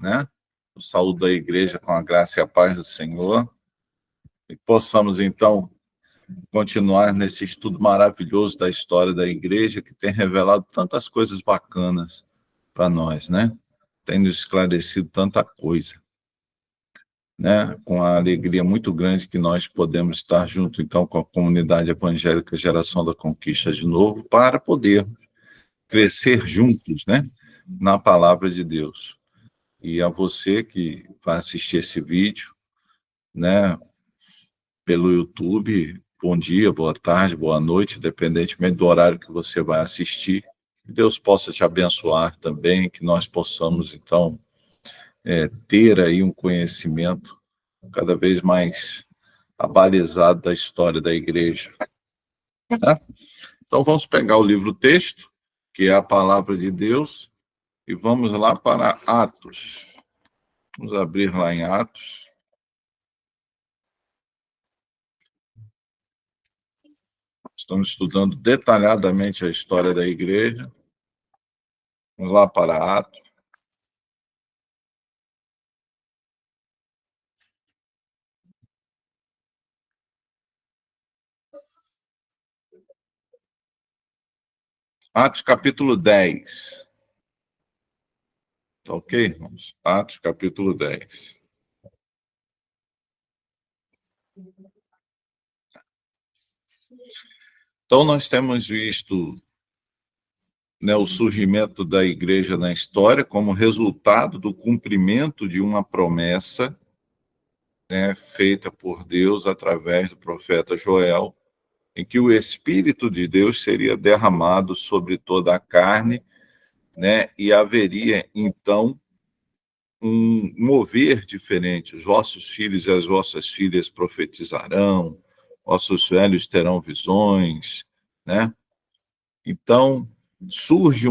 né? Eu saúdo a igreja com a graça e a paz do Senhor, e possamos, então, continuar nesse estudo maravilhoso da história da igreja, que tem revelado tantas coisas bacanas para nós, né? Tem nos esclarecido tanta coisa, né? Com a alegria muito grande que nós podemos estar junto, então, com a comunidade evangélica Geração da Conquista de novo, para poder crescer juntos, né? Na palavra de Deus. E a você que vai assistir esse vídeo, né? Pelo YouTube, bom dia, boa tarde, boa noite, independentemente do horário que você vai assistir. Que Deus possa te abençoar também, que nós possamos, então, ter aí um conhecimento cada vez mais abalizado da história da igreja. Tá? Então, vamos pegar o livro-texto, que é a palavra de Deus, e vamos lá para Atos. Vamos abrir lá em Atos. Estamos estudando detalhadamente a história da igreja. Vamos lá para Atos. Atos capítulo 10. Tá ok, irmãos? Atos capítulo 10. Então, nós temos visto, né, o surgimento da igreja na história como resultado do cumprimento de uma promessa, né, feita por Deus através do profeta Joel, em que o Espírito de Deus seria derramado sobre toda a carne, né, e haveria, então, um mover diferente. Os vossos filhos e as vossas filhas profetizarão, vossos velhos terão visões, né? Então, surge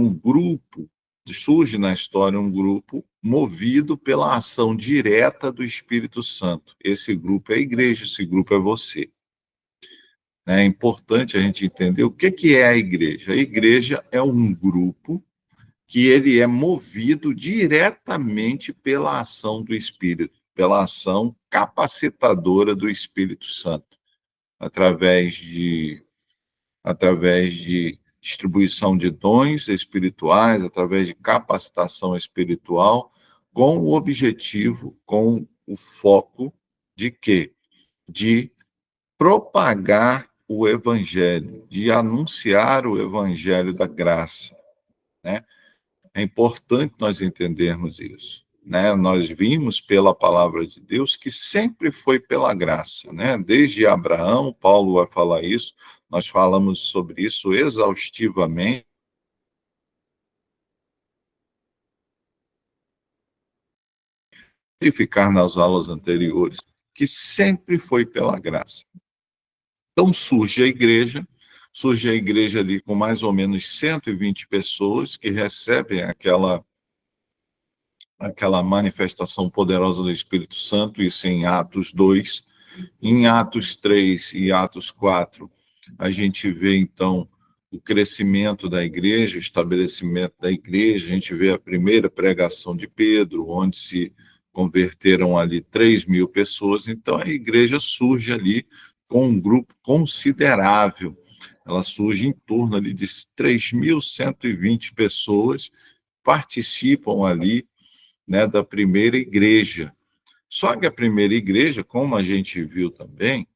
na história um grupo movido pela ação direta do Espírito Santo. Esse grupo é a igreja, esse grupo é você. É importante a gente entender o que é a igreja. A igreja é um grupo que ele é movido diretamente pela ação do Espírito, pela ação capacitadora do Espírito Santo, através de distribuição de dons espirituais, através de capacitação espiritual, com o objetivo, com o foco de quê? De propagar o evangelho, de anunciar o evangelho da graça, né? É importante nós entendermos isso, né? Nós vimos pela palavra de Deus que sempre foi pela graça, né? Desde Abraão, Paulo vai falar isso, nós falamos sobre isso exaustivamente, e ficar nas aulas anteriores, que sempre foi pela graça. Então surge a igreja ali com mais ou menos 120 pessoas que recebem aquela manifestação poderosa do Espírito Santo, isso em Atos 2. Em Atos 3 e Atos 4, a gente vê, então, o crescimento da igreja, o estabelecimento da igreja, a gente vê a primeira pregação de Pedro, onde se converteram ali 3.000 pessoas, então a igreja surge ali com um grupo considerável, ela surge em torno ali de 3.120 pessoas, participam ali, né, da primeira igreja. Só que a primeira igreja, como a gente viu também,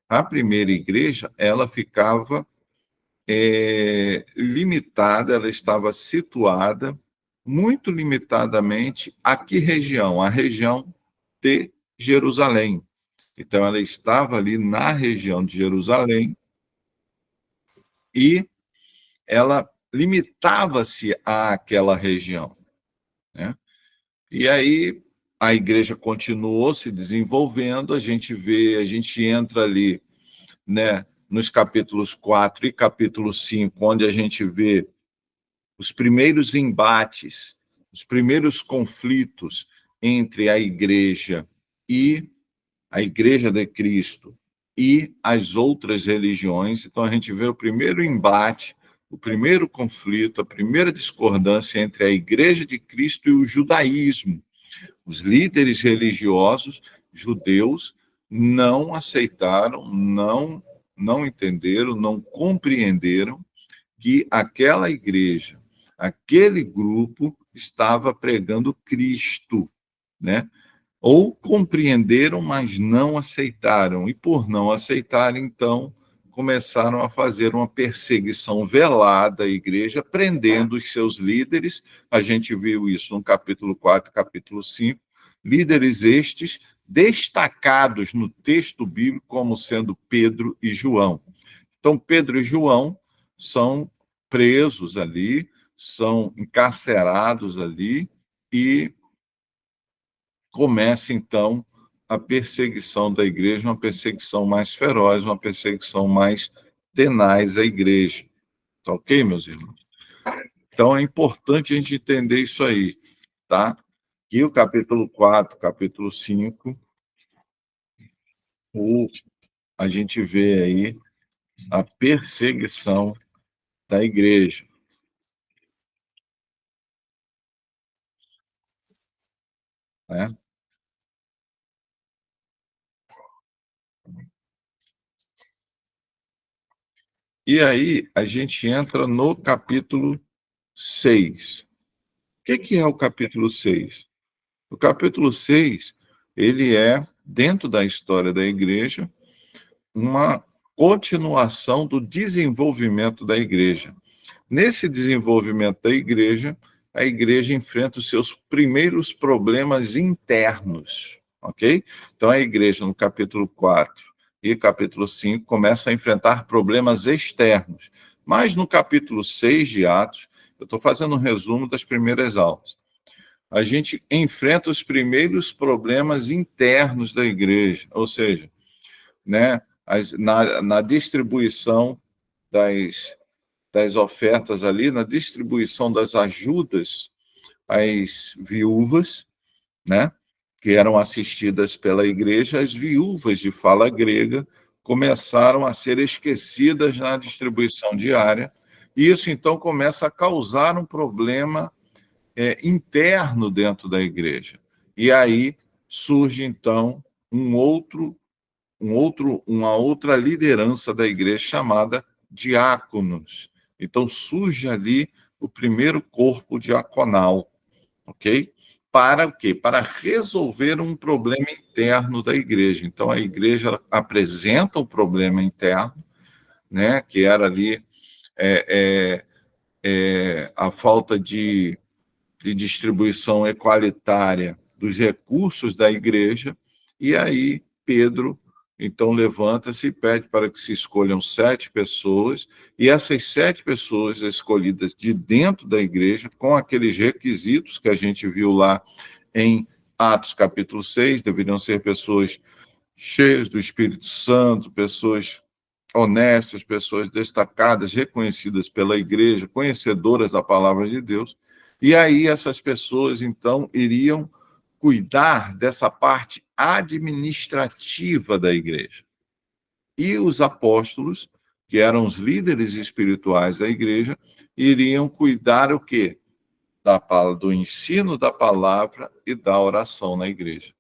a primeira igreja, ela ficava limitada, ela estava situada muito limitadamente a que região? A região de Jerusalém. Então, ela estava ali na região de Jerusalém e ela limitava-se àquela região, né? E aí a igreja continuou se desenvolvendo, a gente entra ali, né, nos capítulos 4 e capítulo 5, onde a gente vê os primeiros embates, os primeiros conflitos entre a igreja de Cristo e as outras religiões. Então a gente vê o primeiro embate, o primeiro conflito, a primeira discordância entre a igreja de Cristo e o judaísmo. Os líderes religiosos judeus não aceitaram, não entenderam, não compreenderam que aquela igreja, aquele grupo estava pregando Cristo, né? Ou compreenderam, mas não aceitaram. E por não aceitar, então, começaram a fazer uma perseguição velada à igreja, prendendo os seus líderes. A gente viu isso no capítulo 4, capítulo 5. Líderes estes destacados no texto bíblico como sendo Pedro e João. Então, Pedro e João são presos ali, são encarcerados ali e começa, então, a perseguição da igreja, uma perseguição mais feroz, uma perseguição mais tenaz à igreja. Tá ok, meus irmãos? Então, é importante a gente entender isso aí, tá? E o capítulo 4, capítulo 5, a gente vê aí a perseguição da igreja, né? E aí, a gente entra no capítulo 6. O que é o capítulo 6? O capítulo 6, ele é, dentro da história da igreja, uma continuação do desenvolvimento da igreja. Nesse desenvolvimento da igreja, a igreja enfrenta os seus primeiros problemas internos, ok? Então, a igreja, no capítulo 4 e capítulo 5, começa a enfrentar problemas externos. Mas no capítulo 6 de Atos, eu estou fazendo um resumo das primeiras aulas, a gente enfrenta os primeiros problemas internos da igreja, ou seja, né, na distribuição das ofertas ali, na distribuição das ajudas às viúvas, né, que eram assistidas pela igreja, as viúvas de fala grega começaram a ser esquecidas na distribuição diária, e isso então começa a causar um problema interno dentro da igreja. E aí surge, então, uma outra liderança da igreja chamada diáconos. Então surge ali o primeiro corpo diaconal, ok? Para o quê? Para resolver um problema interno da igreja. Então a igreja apresenta um problema interno, né? Que era ali a falta de distribuição equalitária dos recursos da igreja, e aí Pedro, então, levanta-se e pede para que se escolham 7 pessoas, e essas 7 pessoas escolhidas de dentro da igreja, com aqueles requisitos que a gente viu lá em Atos capítulo 6, deveriam ser pessoas cheias do Espírito Santo, pessoas honestas, pessoas destacadas, reconhecidas pela igreja, conhecedoras da palavra de Deus. E aí essas pessoas, então, iriam cuidar dessa parte administrativa da igreja. E os apóstolos, que eram os líderes espirituais da igreja, iriam cuidar o quê? Do ensino da palavra e da oração na igreja.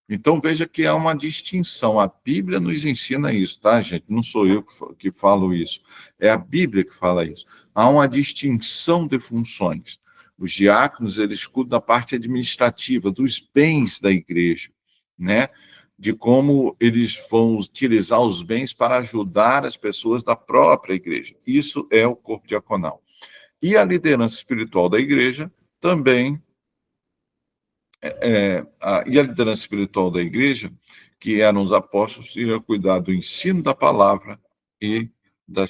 Então, veja que há uma distinção. A Bíblia nos ensina isso, tá, gente? Não sou eu que falo isso. É a Bíblia que fala isso. Há uma distinção de funções. Os diáconos, eles cuidam da parte administrativa, dos bens da igreja, né? De como eles vão utilizar os bens para ajudar as pessoas da própria igreja. Isso é o corpo diaconal. E a liderança espiritual da igreja também e a liderança espiritual da igreja, que eram os apóstolos, iam cuidar do ensino da palavra e da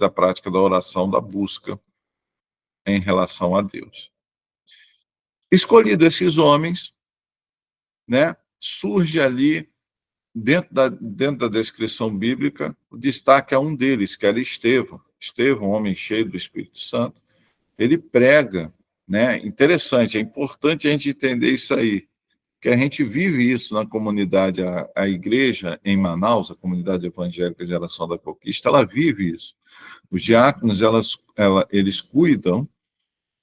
prática da oração, da busca em relação a Deus. Escolhidos esses homens, né, surge ali, dentro da descrição bíblica, o destaque a um deles, que era Estevão. Estevão, um homem cheio do Espírito Santo, ele prega, né? Interessante, é importante a gente entender isso aí, que a gente vive isso na comunidade, a igreja em Manaus, a comunidade evangélica Geração da Conquista, ela vive isso. Os diáconos, eles cuidam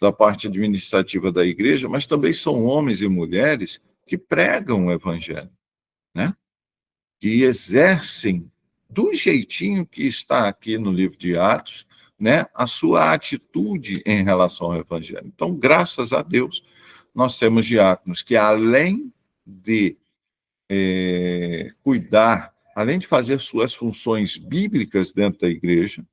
da parte administrativa da igreja, mas também são homens e mulheres que pregam o evangelho, né? Que exercem do jeitinho que está aqui no livro de Atos, né, a sua atitude em relação ao evangelho. Então, graças a Deus, nós temos diáconos que, além de cuidar, além de fazer suas funções bíblicas dentro da igreja,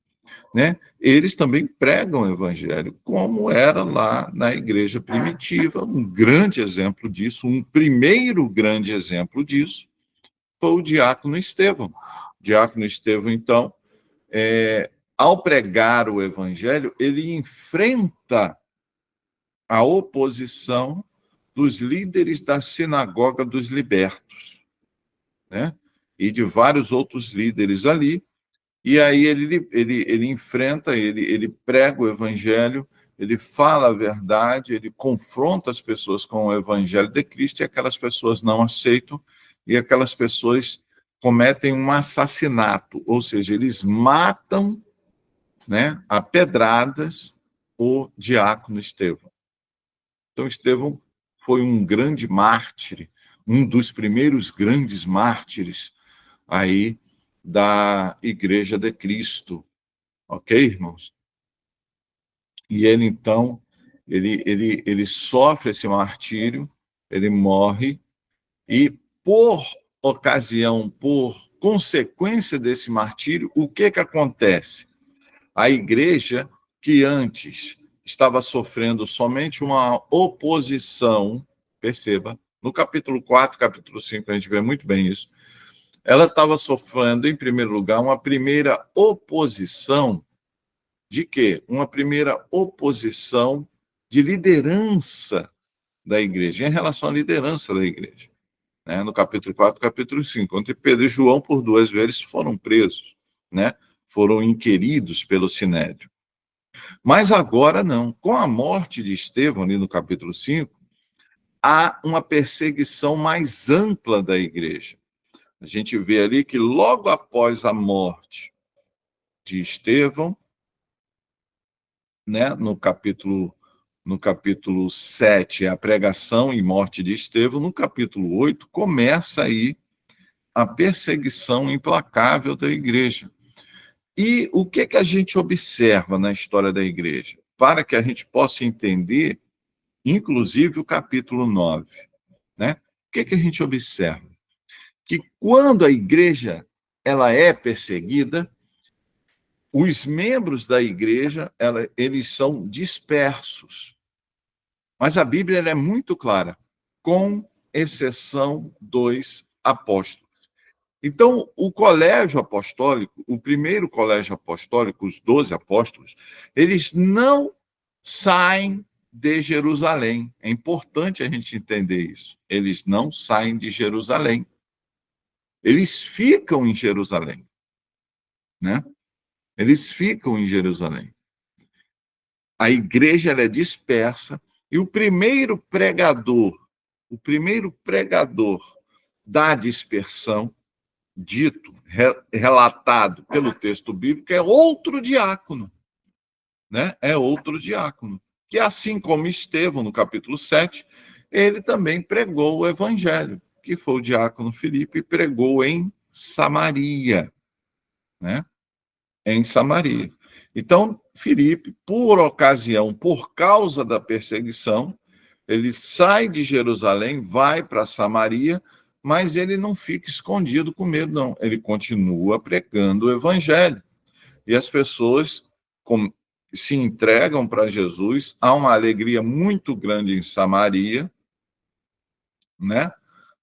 né, eles também pregam o evangelho, como era lá na igreja primitiva. Um grande exemplo disso, um primeiro grande exemplo disso, foi o diácono Estevão. O diácono Estevão, então, ao pregar o evangelho, ele enfrenta a oposição dos líderes da sinagoga dos libertos, né? E de vários outros líderes ali. E aí ele enfrenta, ele prega o evangelho, ele fala a verdade, ele confronta as pessoas com o evangelho de Cristo, e aquelas pessoas não aceitam, e aquelas pessoas cometem um assassinato, ou seja, eles matam, né, a pedradas o diácono Estevão. Então, Estevão foi um grande mártir, um dos primeiros grandes mártires aí da Igreja de Cristo, ok, irmãos? E ele, então, ele sofre esse martírio, ele morre, e por ocasião, por consequência desse martírio, o que acontece? A igreja, que antes estava sofrendo somente uma oposição, perceba, no capítulo 4, capítulo 5, a gente vê muito bem isso, ela estava sofrendo, em primeiro lugar, uma primeira oposição de quê? Uma primeira oposição de liderança da igreja, em relação à liderança da igreja. Né? No capítulo 4, capítulo 5, onde Pedro e João, por 2 vezes, foram presos, né? Foram inquiridos pelo Sinédrio. Mas agora não. Com a morte de Estevão, ali no capítulo 5, há uma perseguição mais ampla da igreja. A gente vê ali que logo após a morte de Estevão, né, no capítulo 7, a pregação e morte de Estevão, no capítulo 8, começa aí a perseguição implacável da igreja. E o que a gente observa na história da igreja? Para que a gente possa entender, inclusive, o capítulo 9. Né? O que a gente observa? Que quando a igreja ela é perseguida, os membros da igreja eles são dispersos. Mas a Bíblia é muito clara, com exceção dos apóstolos. Então, o colégio apostólico, o primeiro colégio apostólico, os 12 apóstolos, eles não saem de Jerusalém. É importante a gente entender isso. Eles não saem de Jerusalém. Eles ficam em Jerusalém, né? Eles ficam em Jerusalém. A igreja ela é dispersa e o primeiro pregador da dispersão, dito, relatado pelo texto bíblico, é outro diácono, né? É outro diácono, que assim como Estevão, no capítulo 7, ele também pregou o evangelho, que foi o diácono Filipe, pregou em Samaria, né? Em Samaria. Então, Filipe, por causa da perseguição, ele sai de Jerusalém, vai para Samaria, mas ele não fica escondido com medo, não. Ele continua pregando o evangelho. E as pessoas se entregam para Jesus, há uma alegria muito grande em Samaria, né?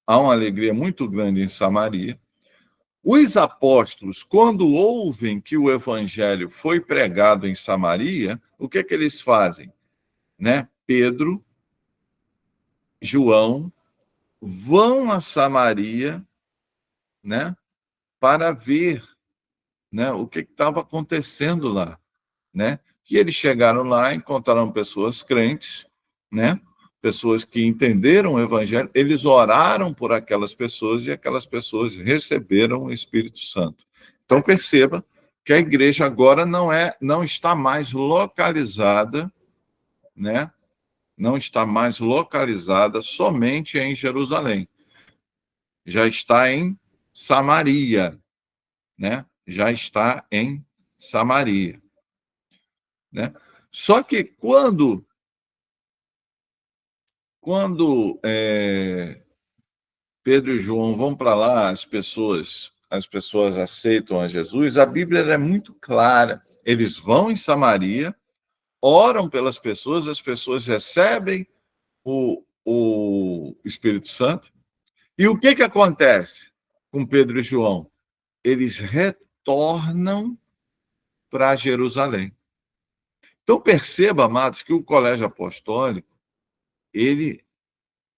Há uma alegria muito grande em Samaria. Os apóstolos, quando ouvem que o evangelho foi pregado em Samaria, o que eles fazem? Né? Pedro, João, vão a Samaria, né, para ver, né, o que estava acontecendo lá, né? E eles chegaram lá, encontraram pessoas crentes, né? Pessoas que entenderam o evangelho, eles oraram por aquelas pessoas e aquelas pessoas receberam o Espírito Santo. Então perceba que a igreja agora não está mais localizada né, não está mais localizada somente em Jerusalém. Já está em Samaria, né? Já está em Samaria, né? Só que quando Pedro e João vão para lá, as pessoas aceitam a Jesus, a Bíblia é muito clara. Eles vão em Samaria, oram pelas pessoas, as pessoas recebem o Espírito Santo. E o que acontece com Pedro e João? Eles retornam para Jerusalém. Então perceba, amados, que o colégio apostólico, ele,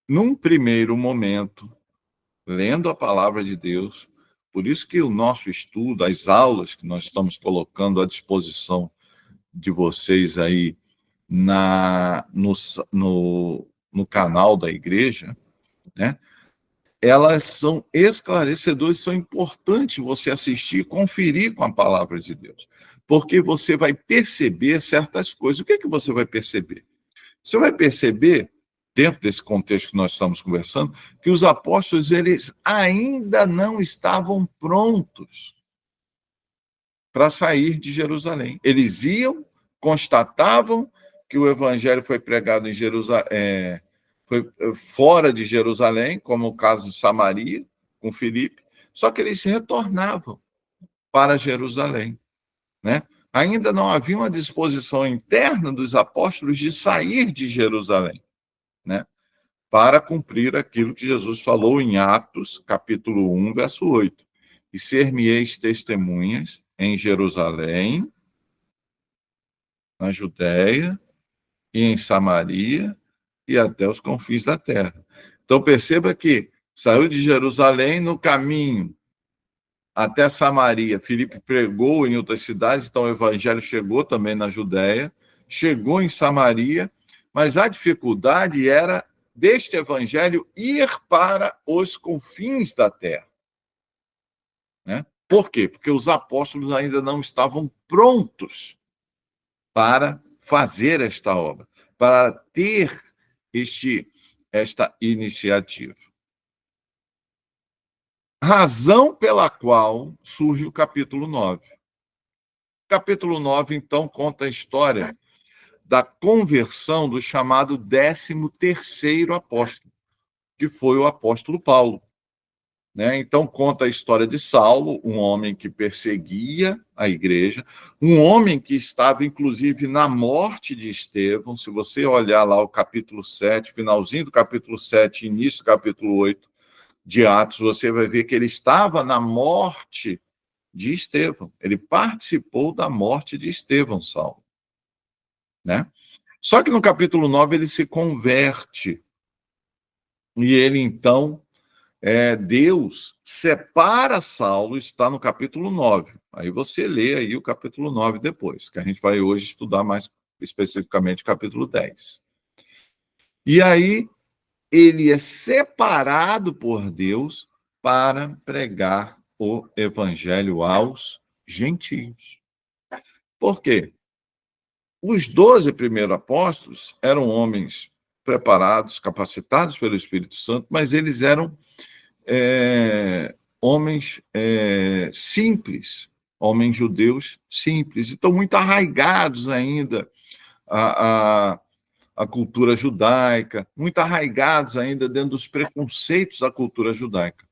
num primeiro momento, lendo a palavra de Deus, por isso que o nosso estudo, as aulas que nós estamos colocando à disposição de vocês aí no canal da igreja, né? Elas são esclarecedoras, são importantes você assistir, conferir com a palavra de Deus, porque você vai perceber certas coisas. O que você vai perceber? Você vai perceber, dentro desse contexto que nós estamos conversando, que os apóstolos eles ainda não estavam prontos para sair de Jerusalém. Eles iam, constatavam que o evangelho foi pregado em Jerusalém, foi fora de Jerusalém, como o caso de Samaria, com Filipe, só que eles retornavam para Jerusalém, né? Ainda não havia uma disposição interna dos apóstolos de sair de Jerusalém, né? Para cumprir aquilo que Jesus falou em Atos, capítulo 1, verso 8. E ser-me-eis testemunhas em Jerusalém, na Judéia e em Samaria e até os confins da terra. Então perceba que saiu de Jerusalém no caminho até Samaria. Filipe pregou em outras cidades, então o evangelho chegou também na Judéia, chegou em Samaria, mas a dificuldade era deste evangelho ir para os confins da terra, né? Por quê? Porque os apóstolos ainda não estavam prontos para fazer esta obra, para ter esta iniciativa. Razão pela qual surge o capítulo 9. O capítulo 9, então, conta a história da conversão do chamado 13º apóstolo, que foi o apóstolo Paulo, né? Então, conta a história de Saulo, um homem que perseguia a igreja, um homem que estava, inclusive, na morte de Estevão. Se você olhar lá o capítulo 7, finalzinho do capítulo 7, início do capítulo 8 de Atos, você vai ver que ele estava na morte de Estevão. Ele participou da morte de Estevão, Saulo, né? Só que no capítulo 9 ele se converte. E ele, então, Deus separa Saulo, está no capítulo 9. Aí você lê aí o capítulo 9 depois, que a gente vai hoje estudar mais especificamente o capítulo 10. E aí ele é separado por Deus para pregar o evangelho aos gentios. Por quê? Os 12 primeiros apóstolos eram homens preparados, capacitados pelo Espírito Santo, mas eles eram homens simples, homens judeus simples, então muito arraigados ainda a cultura judaica, muito arraigados ainda dentro dos preconceitos da cultura judaica.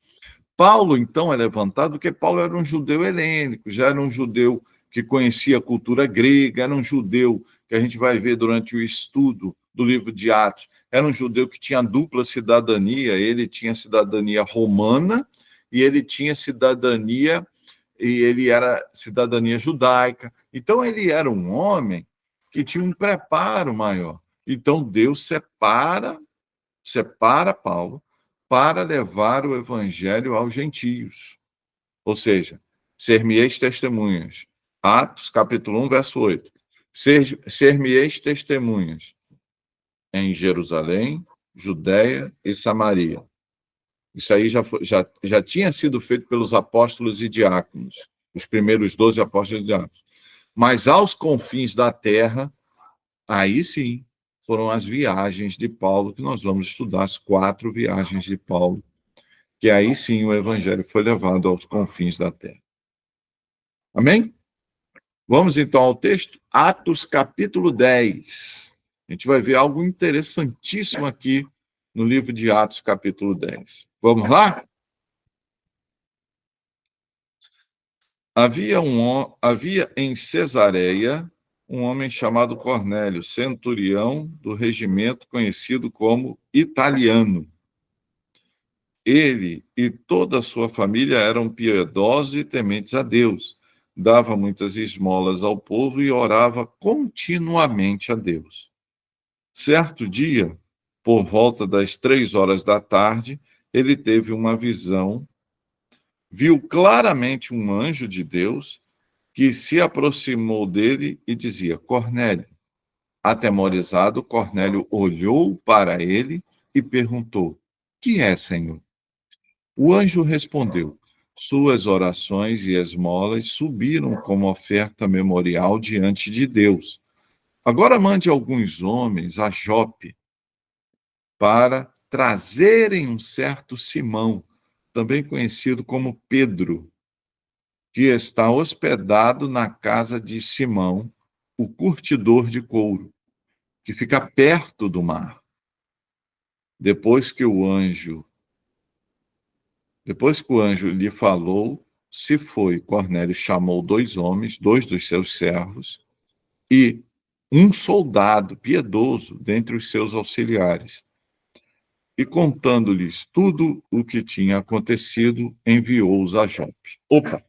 Paulo, então, é levantado porque Paulo era um judeu helênico, já era um judeu que conhecia a cultura grega, era um judeu que a gente vai ver durante o estudo do livro de Atos, era um judeu que tinha dupla cidadania, ele tinha cidadania romana e ele tinha cidadania, e ele era cidadania judaica. Então, ele era um homem que tinha um preparo maior. Então, Deus separa Paulo para levar o evangelho aos gentios. Ou seja, ser-me-eis testemunhas. Atos, capítulo 1, verso 8. Ser-me-eis testemunhas em Jerusalém, Judéia e Samaria. Isso aí já tinha sido feito pelos apóstolos e diáconos, os primeiros 12 apóstolos e diáconos. Mas aos confins da terra, aí sim, foram as viagens de Paulo, que nós vamos estudar as 4 viagens de Paulo, que aí sim o evangelho foi levado aos confins da terra. Amém? Vamos então ao texto, Atos capítulo 10. A gente vai ver algo interessantíssimo aqui no livro de Atos capítulo 10. Vamos lá? Havia em Cesareia um homem chamado Cornélio, centurião do regimento conhecido como italiano. Ele e toda a sua família eram piedosos e tementes a Deus. Dava muitas esmolas ao povo e orava continuamente a Deus. Certo dia, por volta das 3 horas da tarde, ele teve uma visão, viu claramente um anjo de Deus que se aproximou dele e dizia: Cornélio. Atemorizado, Cornélio olhou para ele e perguntou: Que é, Senhor? O anjo respondeu: Suas orações e esmolas subiram como oferta memorial diante de Deus. Agora mande alguns homens a Jope para trazerem um certo Simão, também conhecido como Pedro, que está hospedado na casa de Simão, o curtidor de couro, que fica perto do mar. Depois que o anjo lhe falou, se foi. Cornélio chamou 2 homens, 2 dos seus servos, e um soldado piedoso dentre os seus auxiliares. E contando-lhes tudo o que tinha acontecido, enviou-os a Jope. Opa!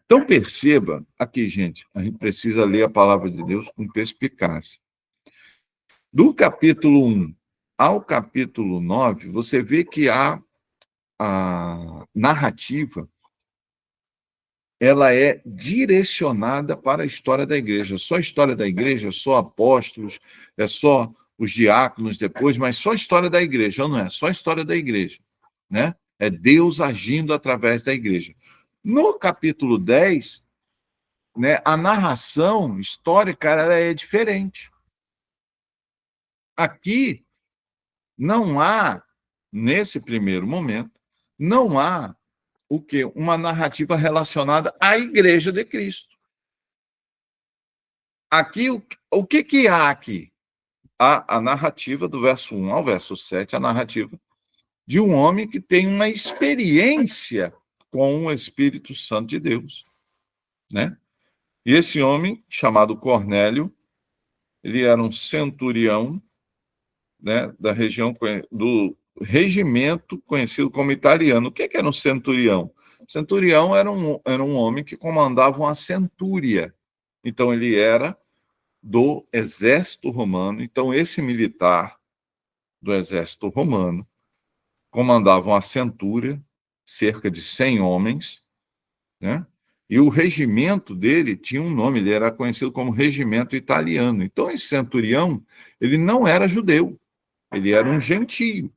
Então perceba aqui, gente, a gente precisa ler a palavra de Deus com perspicácia. Do capítulo 1 ao capítulo 9, você vê que a narrativa ela é direcionada para a história da igreja. Só a história da igreja, só apóstolos, é só os diáconos depois, mas só a história da igreja, não é? Só a história da igreja, né? É Deus agindo através da igreja. No capítulo 10, né, a narração histórica ela é diferente. Aqui não há, nesse primeiro momento, não há o quê? Uma narrativa relacionada à igreja de Cristo. Aqui, o que há aqui? Há a narrativa do verso 1 ao verso 7, a narrativa de um homem que tem uma experiência com o Espírito Santo de Deus, né? E esse homem, chamado Cornélio, ele era um centurião, né, da região do regimento conhecido como italiano. O que era um centurião? Centurião era um homem que comandava uma centúria. Então, ele era do exército romano. Então, esse militar do exército romano comandava uma centúria, cerca de 100 homens, né? E o regimento dele tinha um nome, ele era conhecido como regimento italiano. Então, esse centurião, ele não era judeu, ele era um gentio,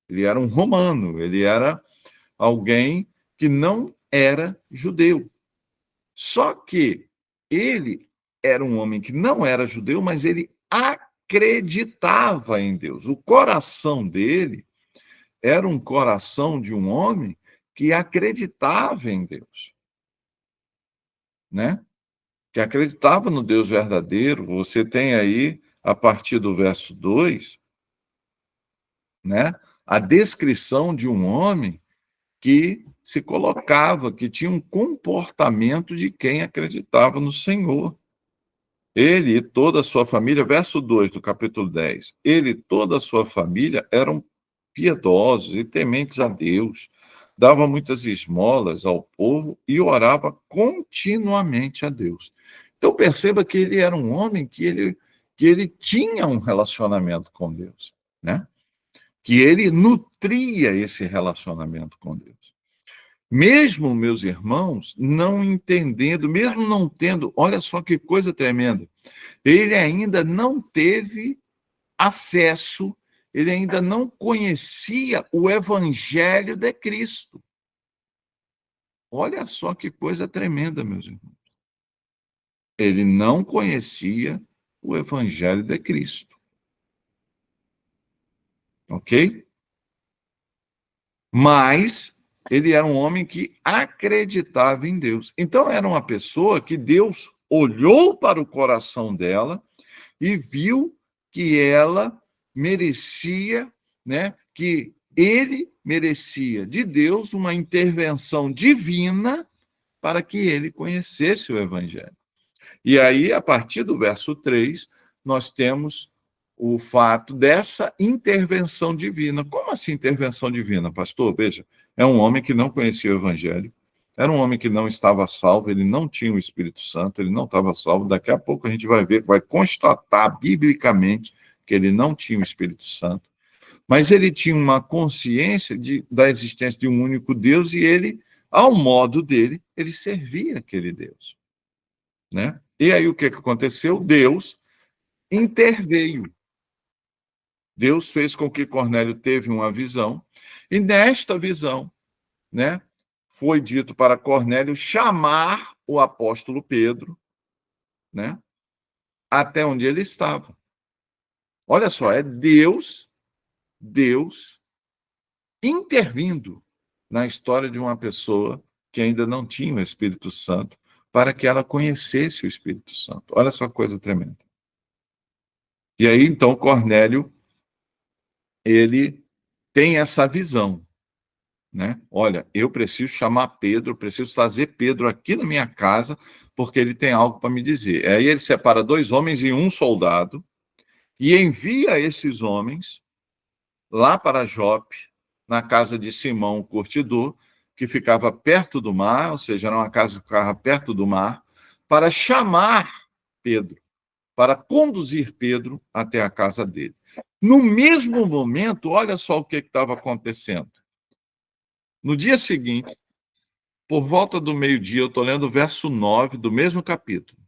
ele era um romano, ele era alguém que não era judeu. Só que ele era um homem que não era judeu, mas ele acreditava em Deus. O coração dele era um coração de um homem que acreditava em Deus, né? Que acreditava no Deus verdadeiro. Você tem aí, a partir do verso 2, né, a descrição de um homem que se colocava, que tinha um comportamento de quem acreditava no Senhor. Ele e toda a sua família, verso 2 do capítulo 10, ele e toda a sua família eram piedosos e tementes a Deus, dava muitas esmolas ao povo e orava continuamente a Deus. Então perceba que ele era um homem que ele tinha um relacionamento com Deus, né? Que ele nutria esse relacionamento com Deus. Mesmo, meus irmãos, não entendendo, mesmo não tendo, olha só que coisa tremenda, ele ainda não teve acesso, ele ainda não conhecia o Evangelho de Cristo. Olha só que coisa tremenda, meus irmãos. Ele não conhecia o Evangelho de Cristo. Ok? Mas ele era um homem que acreditava em Deus. Então, era uma pessoa que Deus olhou para o coração dela e viu que ela merecia, né, que ele merecia de Deus uma intervenção divina para que ele conhecesse o Evangelho. E aí, a partir do verso 3, nós temos o fato dessa intervenção divina. Como assim intervenção divina, pastor? Veja, é um homem que não conhecia o Evangelho, era um homem que não estava salvo, ele não tinha o Espírito Santo, ele não estava salvo. Daqui a pouco a gente vai ver, vai constatar biblicamente que ele não tinha o Espírito Santo, mas ele tinha uma consciência da existência de um único Deus e ele, ao modo dele, ele servia aquele Deus, né? E aí o que aconteceu? Deus interveio. Deus fez com que Cornélio teve uma visão, e nesta visão, né, foi dito para Cornélio chamar o apóstolo Pedro, né, até onde ele estava. Olha só, é Deus intervindo na história de uma pessoa que ainda não tinha o Espírito Santo, para que ela conhecesse o Espírito Santo. Olha só que coisa tremenda. E aí, então, Cornélio, ele tem essa visão, né? Olha, eu preciso chamar Pedro, preciso trazer Pedro aqui na minha casa, porque ele tem algo para me dizer. Aí ele separa 2 homens e um soldado e envia esses homens lá para Jope, na casa de Simão, o curtidor, que ficava perto do mar, ou seja, era uma casa que ficava perto do mar, para chamar Pedro, para conduzir Pedro até a casa dele. No mesmo momento, olha só o que estava acontecendo. No dia seguinte, por volta do meio-dia, eu estou lendo o verso 9 do mesmo capítulo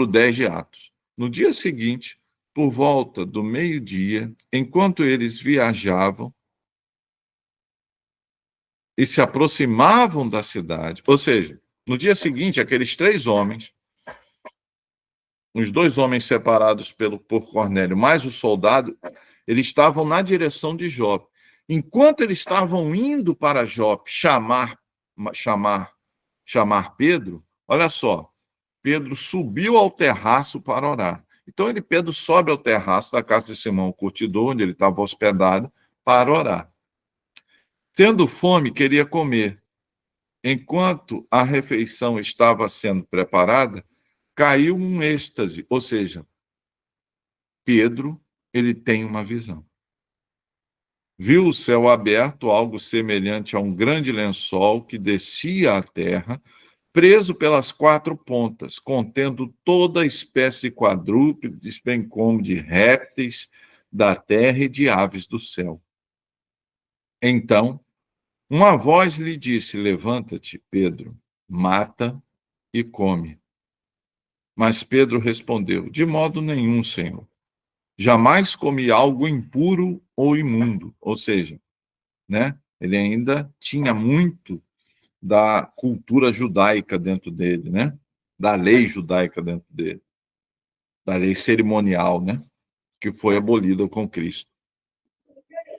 10 de Atos. No dia seguinte, por volta do meio-dia, enquanto eles viajavam e se aproximavam da cidade, ou seja, no dia seguinte, aqueles 3 homens, os 2 homens separados por Cornélio, mais o soldado, eles estavam na direção de Jope. Enquanto eles estavam indo para Jope chamar Pedro, olha só, Pedro subiu ao terraço para orar. Então Pedro sobe ao terraço da casa de Simão, o curtidor, onde ele estava hospedado, para orar. Tendo fome, queria comer. Enquanto a refeição estava sendo preparada, caiu um êxtase, ou seja, Pedro, ele tem uma visão. Viu o céu aberto, algo semelhante a um grande lençol que descia à terra, preso pelas 4 pontas, contendo toda espécie de quadrúpedes, bem como de répteis da terra e de aves do céu. Então, uma voz lhe disse: Levanta-te, Pedro, mata e come. Mas Pedro respondeu: De modo nenhum, Senhor. Jamais comi algo impuro ou imundo. Ou seja, né? Ele ainda tinha muito da cultura judaica dentro dele, né? Da lei judaica dentro dele, da lei cerimonial, né? Que foi abolida com Cristo.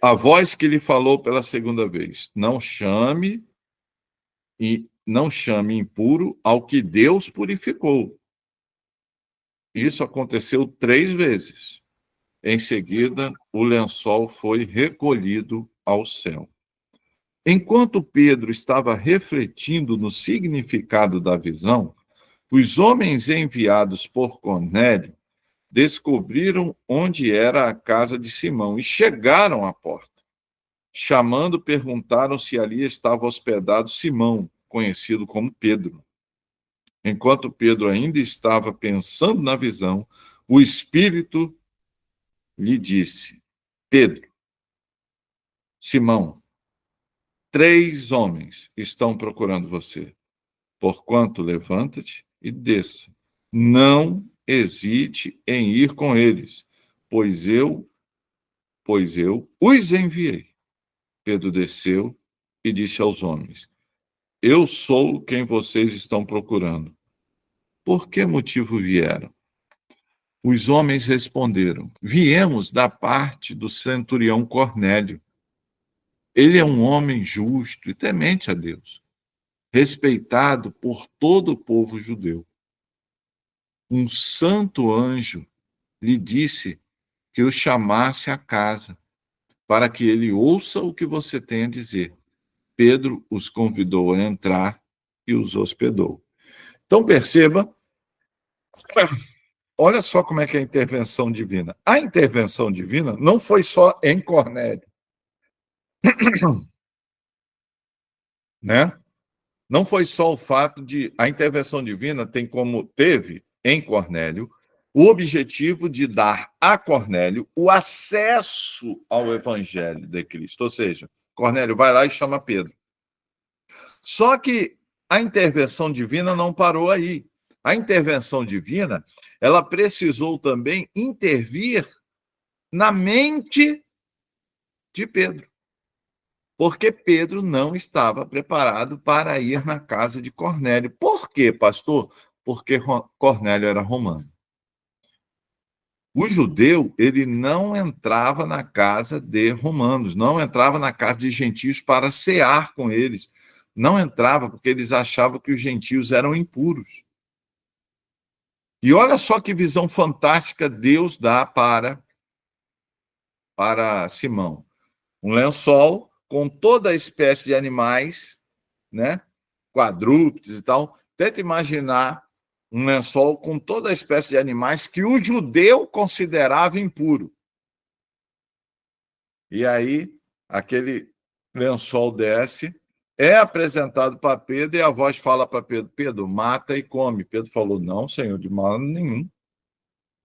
A voz que lhe falou pela segunda vez: não chame impuro ao que Deus purificou. Isso aconteceu 3 vezes. Em seguida, o lençol foi recolhido ao céu. Enquanto Pedro estava refletindo no significado da visão, os homens enviados por Cornélio descobriram onde era a casa de Simão e chegaram à porta. Chamando, perguntaram se ali estava hospedado Simão, conhecido como Pedro. Enquanto Pedro ainda estava pensando na visão, o Espírito lhe disse: Pedro, Simão, 3 homens estão procurando você. Porquanto, levanta-te e desça. Não hesite em ir com eles, pois eu os enviei. Pedro desceu e disse aos homens: Eu sou quem vocês estão procurando. Por que motivo vieram? Os homens responderam: viemos da parte do centurião Cornélio. Ele é um homem justo e temente a Deus, respeitado por todo o povo judeu. Um santo anjo lhe disse que o chamasse à casa, para que ele ouça o que você tem a dizer. Pedro os convidou a entrar e os hospedou. Então, perceba, olha só como é que é a intervenção divina. A intervenção divina não foi só em Cornélio, né? Não foi só o fato de a intervenção divina teve em Cornélio o objetivo de dar a Cornélio o acesso ao evangelho de Cristo. Ou seja, Cornélio vai lá e chama Pedro. Só que a intervenção divina não parou aí. A intervenção divina, ela precisou também intervir na mente de Pedro. Porque Pedro não estava preparado para ir na casa de Cornélio. Por quê, pastor? Porque Cornélio era romano. O judeu, ele não entrava na casa de romanos, não entrava na casa de gentios para cear com eles. Não entrava porque eles achavam que os gentios eram impuros. E olha só que visão fantástica Deus dá para Simão. Um lençol com toda a espécie de animais, né? Quadrúpedes e tal. Tenta imaginar um lençol com toda a espécie de animais que o judeu considerava impuro. E aí, aquele lençol desce, é apresentado para Pedro e a voz fala para Pedro: Pedro, mata e come. Pedro falou: não, Senhor, de mal nenhum.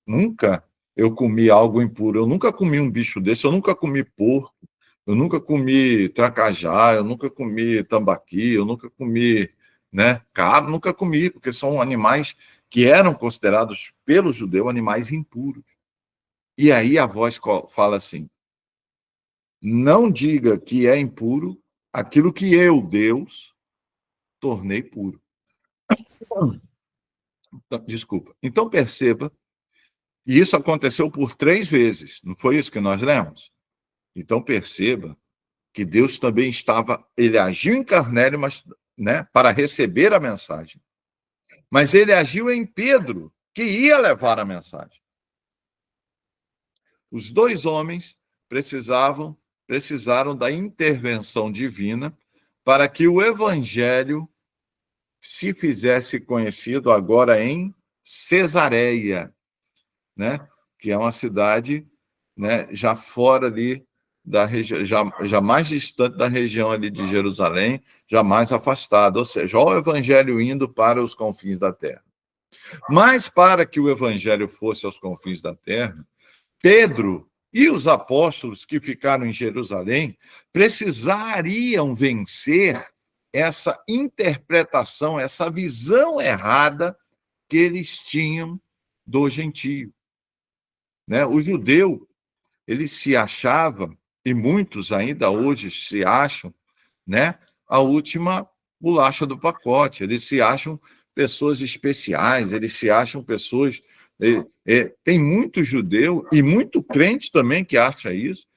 Nunca eu comi algo impuro. Eu nunca comi um bicho desse. Eu nunca comi porco. Eu nunca comi tracajá. Eu nunca comi tambaqui. Eu nunca comi, né, cabra. Nunca comi, porque são animais que eram considerados pelo judeu animais impuros. E aí a voz fala assim: não diga que é impuro aquilo que eu, Deus, tornei puro. Então, desculpa. Então perceba, e isso aconteceu por 3 vezes, não foi isso que nós lemos? Então perceba que Deus também ele agiu em Cornélio, mas, né, para receber a mensagem. Mas ele agiu em Pedro, que ia levar a mensagem. Os 2 homens precisaram da intervenção divina para que o evangelho se fizesse conhecido agora em Cesareia, né? Que é uma cidade, né, já fora ali da região, já mais distante da região ali de Jerusalém, já mais afastada, ou seja, ó, o evangelho indo para os confins da terra. Mas para que o evangelho fosse aos confins da terra, Pedro e os apóstolos que ficaram em Jerusalém precisariam vencer essa interpretação, essa visão errada que eles tinham do gentio. Né? O judeu, ele se achava, e muitos ainda hoje se acham, né, a última bolacha do pacote. Eles se acham pessoas especiais, eles se acham pessoas... tem muito judeu e muito crente também que acha isso,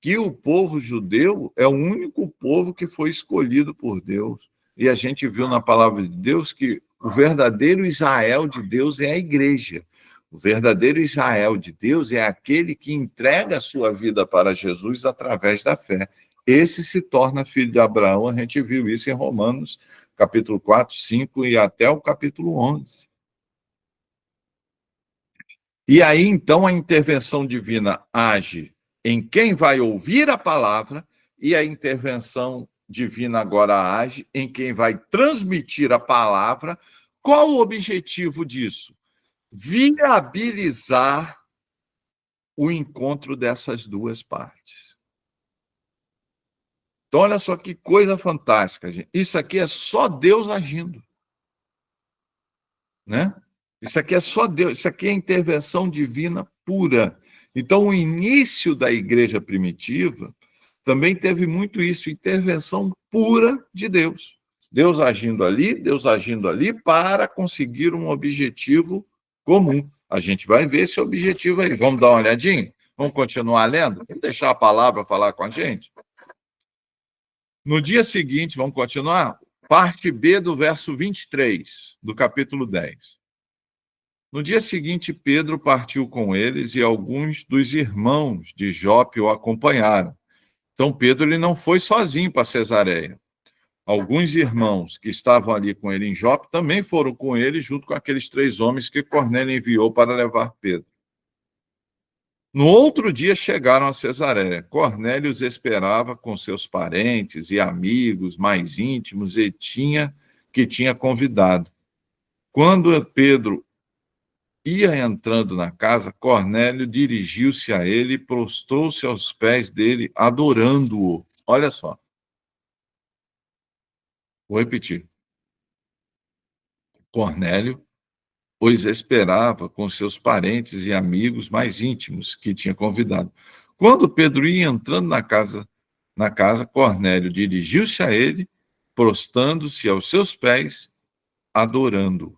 que o povo judeu é o único povo que foi escolhido por Deus. E a gente viu na palavra de Deus que o verdadeiro Israel de Deus é a igreja. O verdadeiro Israel de Deus é aquele que entrega a sua vida para Jesus através da fé. Esse se torna filho de Abraão. A gente viu isso em Romanos, capítulo 4, 5 e até o capítulo 11. E aí, então, a intervenção divina age em quem vai ouvir a palavra, e a intervenção divina agora age em quem vai transmitir a palavra. Qual o objetivo disso? Viabilizar o encontro dessas duas partes. Então, olha só que coisa fantástica, gente. Isso aqui é só Deus agindo, né? Isso aqui é só Deus, isso aqui é intervenção divina pura. Então, o início da igreja primitiva também teve muito isso, intervenção pura de Deus. Deus agindo ali para conseguir um objetivo comum. A gente vai ver esse objetivo aí. Vamos dar uma olhadinha? Vamos continuar lendo? Vamos deixar a palavra falar com a gente? No dia seguinte, vamos continuar? Parte B do verso 23, do capítulo 10. No dia seguinte, Pedro partiu com eles e alguns dos irmãos de Jope o acompanharam. Então, Pedro ele não foi sozinho para Cesareia. Alguns irmãos que estavam ali com ele em Jope também foram com ele, junto com aqueles 3 homens que Cornélio enviou para levar Pedro. No outro dia chegaram a Cesareia. Cornélio os esperava com seus parentes e amigos mais íntimos que tinha convidado. Quando Pedro ia entrando na casa, Cornélio dirigiu-se a ele e prostrou-se aos pés dele, adorando-o. Olha só. Vou repetir. Cornélio os esperava com seus parentes e amigos mais íntimos que tinha convidado. Quando Pedro ia entrando na casa, Cornélio dirigiu-se a ele, prostrando-se aos seus pés, adorando-o,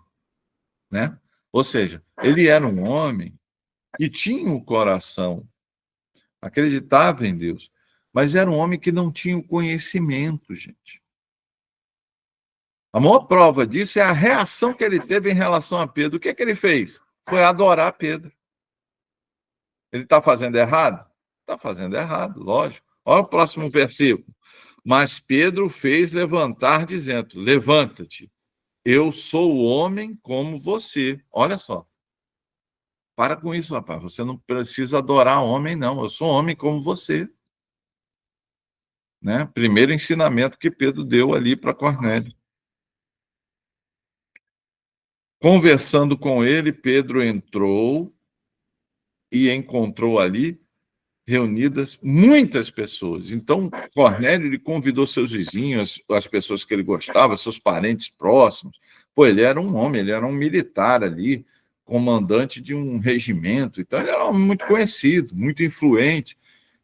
né? Ou seja, ele era um homem que tinha o coração, acreditava em Deus, mas era um homem que não tinha o conhecimento, gente. A maior prova disso é a reação que ele teve em relação a Pedro. O que é que ele fez? Foi adorar Pedro. Ele está fazendo errado? Está fazendo errado, lógico. Olha o próximo versículo. Mas Pedro fez levantar, dizendo: levanta-te, eu sou homem como você. Olha só. Para com isso, rapaz. Você não precisa adorar homem, não. Eu sou homem como você. Né? Primeiro ensinamento que Pedro deu ali para Cornélio. Conversando com ele, Pedro entrou e encontrou ali reunidas muitas pessoas. Então, Cornélio ele convidou seus vizinhos, as pessoas que ele gostava, seus parentes próximos. Pô, ele era um homem, ele era um militar ali, comandante de um regimento. Então, ele era um homem muito conhecido, muito influente.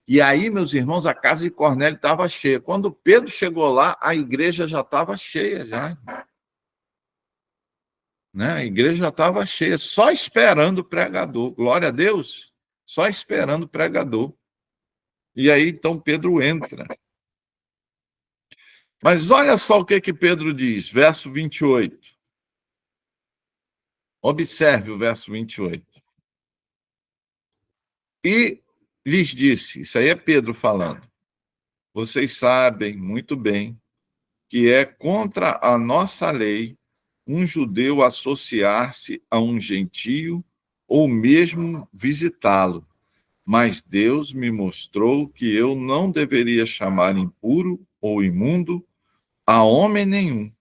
E aí, meus irmãos, a casa de Cornélio estava cheia. Quando Pedro chegou lá, a igreja já estava cheia, já. Né? A igreja já estava cheia, só esperando o pregador. Glória a Deus, só esperando o pregador. E aí, então, Pedro entra. Mas olha só o que Pedro diz, verso 28. Observe o verso 28. E lhes disse, isso aí é Pedro falando, vocês sabem muito bem que é contra a nossa lei um judeu associar-se a um gentio ou mesmo visitá-lo. Mas Deus me mostrou que eu não deveria chamar impuro ou imundo a homem nenhum.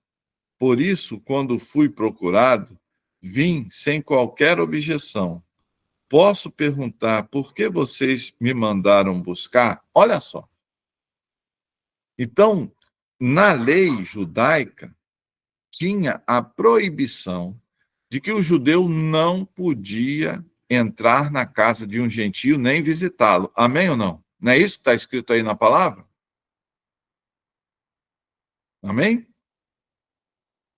Por isso, quando fui procurado, vim sem qualquer objeção. Posso perguntar por que vocês me mandaram buscar? Olha só. Então, na lei judaica, tinha a proibição de que o judeu não podia entrar na casa de um gentio nem visitá-lo. Amém ou não? Não é isso que está escrito aí na palavra? Amém?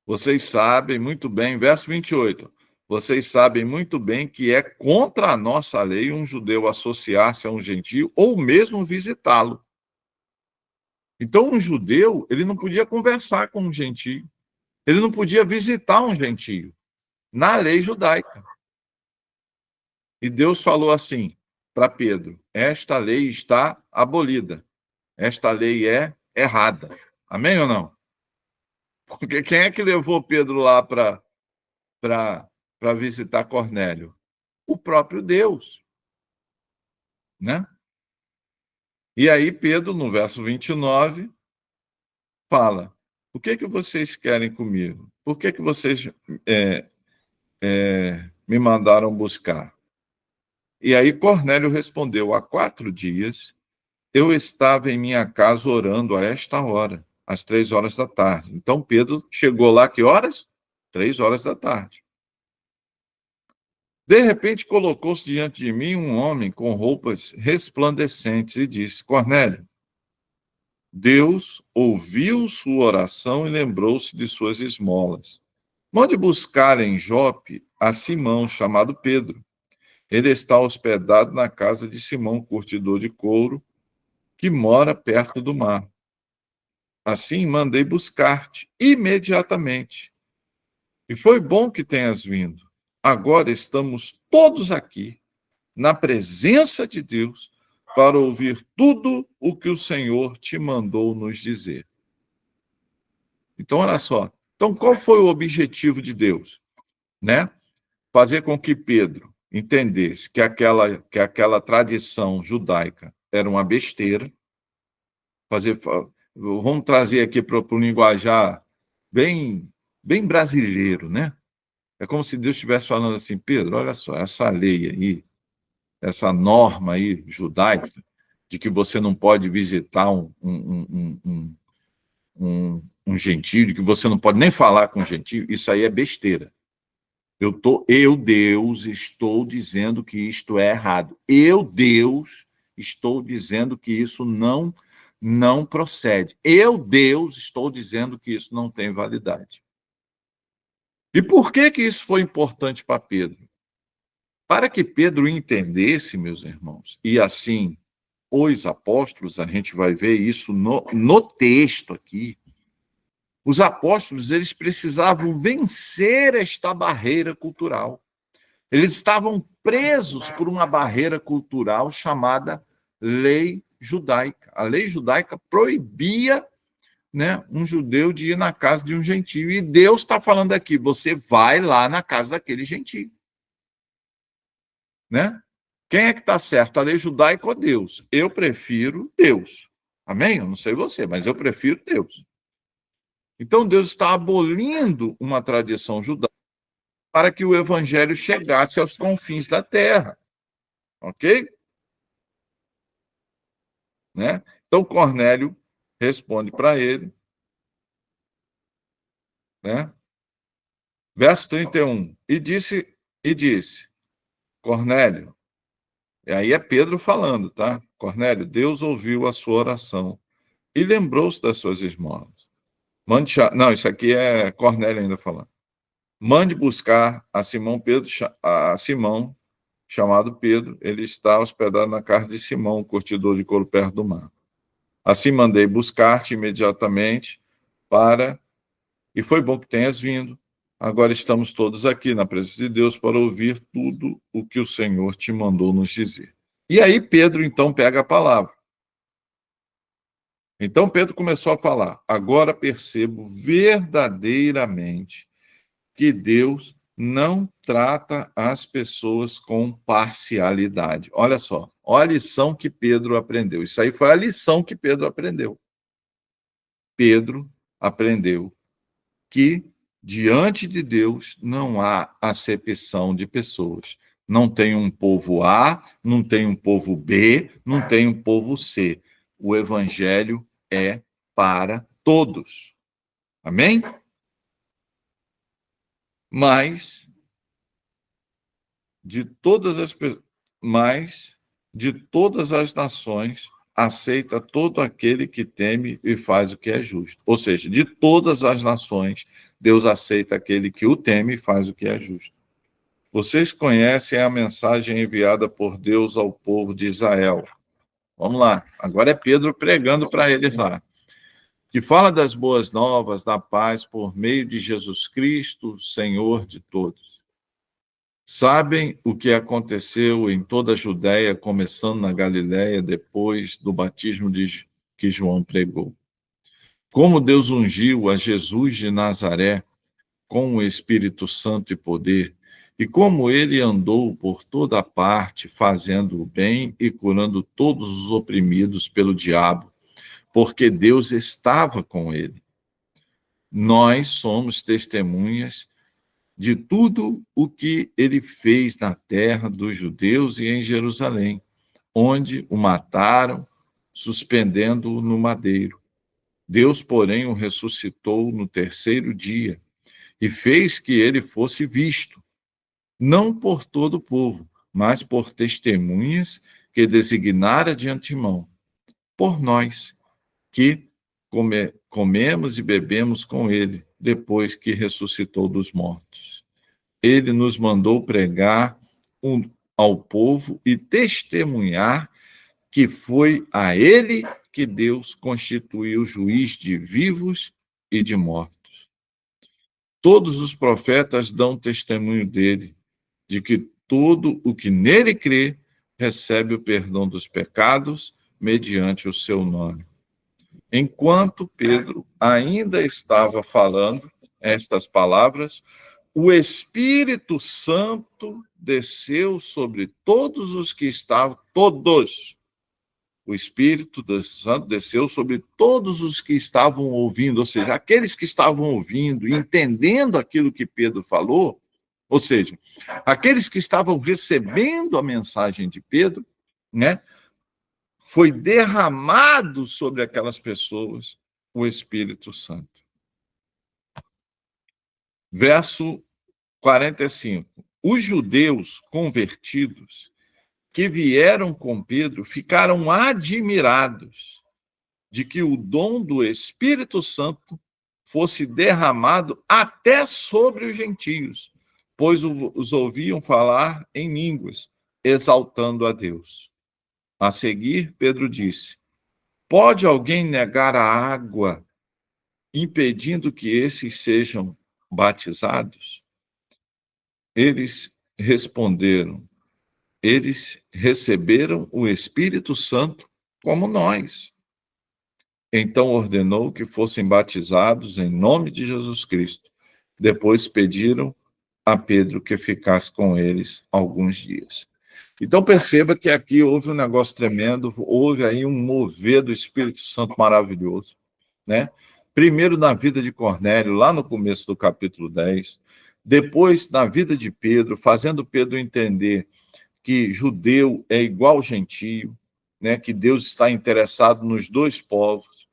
Vocês sabem muito bem, verso 28. Vocês sabem muito bem que é contra a nossa lei um judeu associar-se a um gentio ou mesmo visitá-lo. Então, um judeu, ele não podia conversar com um gentio. Ele não podia visitar um gentio. Na lei judaica. E Deus falou assim para Pedro: esta lei está abolida. Esta lei é errada. Amém ou não? Porque quem é que levou Pedro lá para visitar Cornélio? O próprio Deus. Né? E aí Pedro, no verso 29, fala: o que vocês querem comigo? Por que vocês me mandaram buscar? E aí Cornélio respondeu: há 4 dias eu estava em minha casa orando a esta hora, às 3 horas da tarde. Então Pedro chegou lá que horas? 3 horas da tarde. De repente colocou-se diante de mim um homem com roupas resplandecentes e disse: Cornélio, Deus ouviu sua oração e lembrou-se de suas esmolas. Mande buscar em Jope a Simão, chamado Pedro. Ele está hospedado na casa de Simão, curtidor de couro, que mora perto do mar. Assim mandei buscar-te imediatamente. E foi bom que tenhas vindo. Agora estamos todos aqui, na presença de Deus, para ouvir tudo o que o Senhor te mandou nos dizer. Então, olha só. Então, qual foi o objetivo de Deus? Né? Fazer com que Pedro entendesse que aquela tradição judaica era uma besteira. Vamos trazer aqui para o linguajar bem brasileiro, né? É como se Deus estivesse falando assim, Pedro, olha só, essa lei aí, essa norma aí judaica, de que você não pode visitar um gentio, de que você não pode nem falar com um gentio, isso aí é besteira. Eu, Deus, estou dizendo que isto é errado. Eu, Deus, estou dizendo que isso não procede. Eu, Deus, estou dizendo que isso não tem validade. E por que isso foi importante para Pedro? Para que Pedro entendesse, meus irmãos, e assim os apóstolos, a gente vai ver isso no texto aqui, os apóstolos, eles precisavam vencer esta barreira cultural. Eles estavam presos por uma barreira cultural chamada lei judaica. A lei judaica proibia, né, um judeu de ir na casa de um gentio. E Deus está falando aqui, você vai lá na casa daquele gentio. Né? Quem é que está certo, a lei judaica ou Deus? Eu prefiro Deus. Amém? Eu não sei você, mas eu prefiro Deus. Então Deus está abolindo uma tradição judaica para que o evangelho chegasse aos confins da terra. Ok? Né? Então Cornélio responde para ele, né? Verso 31. E disse, Cornélio, e aí é Pedro falando, tá? Cornélio, Deus ouviu a sua oração e lembrou-se das suas esmolas. Não, isso aqui é Cornélio ainda falando. Mande buscar a Simão Pedro, a Simão, chamado Pedro, ele está hospedado na casa de Simão, curtidor de couro perto do mar. Assim mandei buscar-te imediatamente e foi bom que tenhas vindo. Agora estamos todos aqui na presença de Deus para ouvir tudo o que o Senhor te mandou nos dizer. E aí Pedro então pega a palavra. Então Pedro começou a falar: agora percebo verdadeiramente que Deus não trata as pessoas com parcialidade. Olha só, olha a lição que Pedro aprendeu. Isso aí foi a lição que Pedro aprendeu. Pedro aprendeu que diante de Deus não há acepção de pessoas. Não tem um povo A, não tem um povo B, não tem um povo C. O evangelho é para todos. Amém? Mas de todas as mas de todas as nações aceita todo aquele que teme e faz o que é justo. Ou seja, de todas as nações, Deus aceita aquele que o teme e faz o que é justo. Vocês conhecem a mensagem enviada por Deus ao povo de Israel. Vamos lá. Agora é Pedro pregando para eles lá. Que fala das boas novas, da paz por meio de Jesus Cristo, Senhor de todos. Sabem o que aconteceu em toda a Judéia, começando na Galiléia, depois do batismo que João pregou. Como Deus ungiu a Jesus de Nazaré com o Espírito Santo e poder, e como ele andou por toda parte, fazendo o bem e curando todos os oprimidos pelo diabo, porque Deus estava com ele. Nós somos testemunhas de tudo o que ele fez na terra dos judeus e em Jerusalém, onde o mataram, suspendendo-o no madeiro. Deus, porém, o ressuscitou no terceiro dia e fez que ele fosse visto, não por todo o povo, mas por testemunhas que designara de antemão, por nós, que comemos e bebemos com ele, depois que ressuscitou dos mortos. ele nos mandou pregar ao povo e testemunhar que foi a ele que Deus constituiu juiz de vivos e de mortos. Todos os profetas dão testemunho dele, de que todo o que nele crê recebe o perdão dos pecados mediante o seu nome. Enquanto Pedro ainda estava falando estas palavras, o Espírito Santo desceu sobre todos os que estavam, todos. O Espírito Santo desceu sobre todos os que estavam ouvindo, ou seja, aqueles que estavam ouvindo, entendendo aquilo que Pedro falou, ou seja, aqueles que estavam recebendo a mensagem de Pedro, né? Foi derramado sobre aquelas pessoas o Espírito Santo. Verso 45. Os judeus convertidos que vieram com Pedro ficaram admirados de que o dom do Espírito Santo fosse derramado até sobre os gentios, pois os ouviam falar em línguas, exaltando a Deus. A seguir, Pedro disse: pode alguém negar a água, impedindo que esses sejam batizados? Eles responderam: eles receberam o Espírito Santo como nós. Então ordenou que fossem batizados em nome de Jesus Cristo. Depois pediram a Pedro que ficasse com eles alguns dias. Então perceba que aqui houve um negócio tremendo, houve aí um mover do Espírito Santo maravilhoso, né? Primeiro na vida de Cornélio, lá no começo do capítulo 10, depois na vida de Pedro, fazendo Pedro entender que judeu é igual gentio, né? Que Deus está interessado nos dois povos,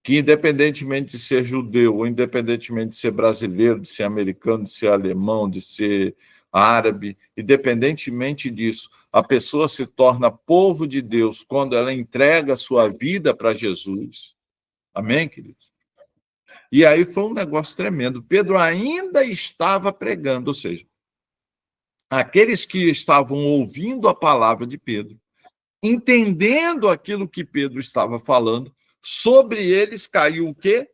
que independentemente de ser judeu, ou independentemente de ser brasileiro, de ser americano, de ser alemão, de ser árabe, independentemente disso, a pessoa se torna povo de Deus quando ela entrega a sua vida para Jesus. Amém, queridos? E aí foi um negócio tremendo. Pedro ainda estava pregando, ou seja, aqueles que estavam ouvindo a palavra de Pedro, entendendo aquilo que Pedro estava falando, sobre eles caiu o quê?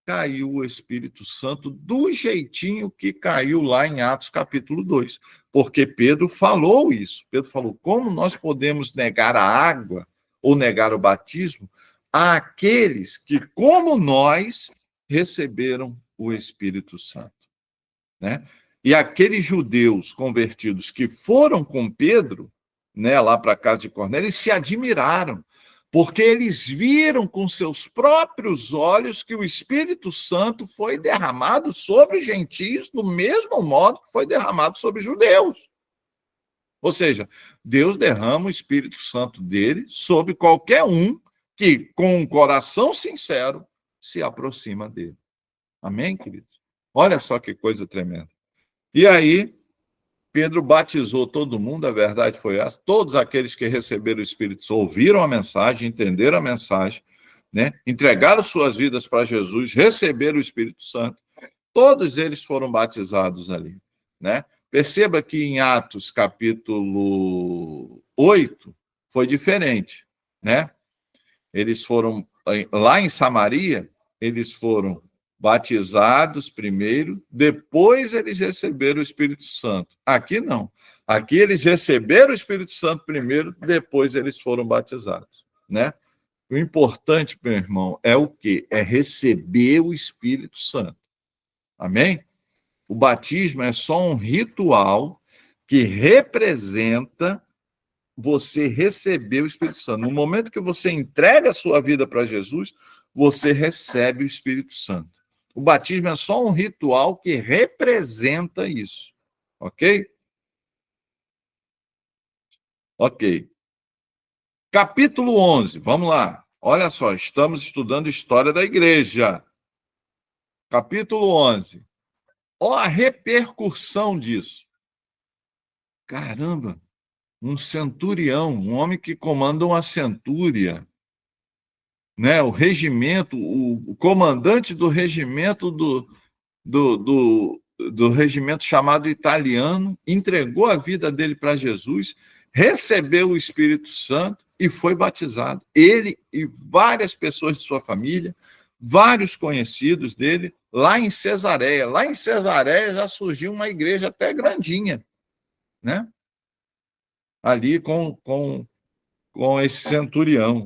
Caiu o Espírito Santo do jeitinho que caiu lá em Atos capítulo 2. Porque Pedro falou isso. Pedro falou: como nós podemos negar a água ou negar o batismo àqueles que, como nós, receberam o Espírito Santo, né? E aqueles judeus convertidos que foram com Pedro, né, lá para a casa de Cornélio, eles se admiraram, porque eles viram com seus próprios olhos que o Espírito Santo foi derramado sobre os gentios do mesmo modo que foi derramado sobre os judeus. Ou seja, Deus derrama o Espírito Santo dele sobre qualquer um que, com um coração sincero, se aproxima dele. Amém, queridos? Olha só que coisa tremenda. E aí, Pedro batizou todo mundo, a verdade foi essa. Todos aqueles que receberam o Espírito Santo ouviram a mensagem, entenderam a mensagem, né? Entregaram suas vidas para Jesus, receberam o Espírito Santo. Todos eles foram batizados ali, né? Perceba que em Atos capítulo 8 foi diferente, né? Eles foram lá em Samaria, eles foram batizados primeiro, depois eles receberam o Espírito Santo. Aqui não. Aqui eles receberam o Espírito Santo primeiro, depois eles foram batizados, né? O importante, meu irmão, é o quê? É receber o Espírito Santo. Amém? O batismo é só um ritual que representa você receber o Espírito Santo. No momento que você entrega a sua vida para Jesus, você recebe o Espírito Santo. O batismo é só um ritual que representa isso. Ok? Ok. Capítulo 11, vamos lá. Olha só, estamos estudando história da igreja. Capítulo 11. Olha a repercussão disso. Caramba, um centurião, um homem que comanda uma centúria, né? O regimento, o comandante do regimento do regimento chamado italiano, entregou a vida dele para Jesus, recebeu o Espírito Santo e foi batizado. Ele e várias pessoas de sua família, vários conhecidos dele, lá em Cesareia. Lá em Cesareia já surgiu uma igreja até grandinha, né? Ali com esse centurião.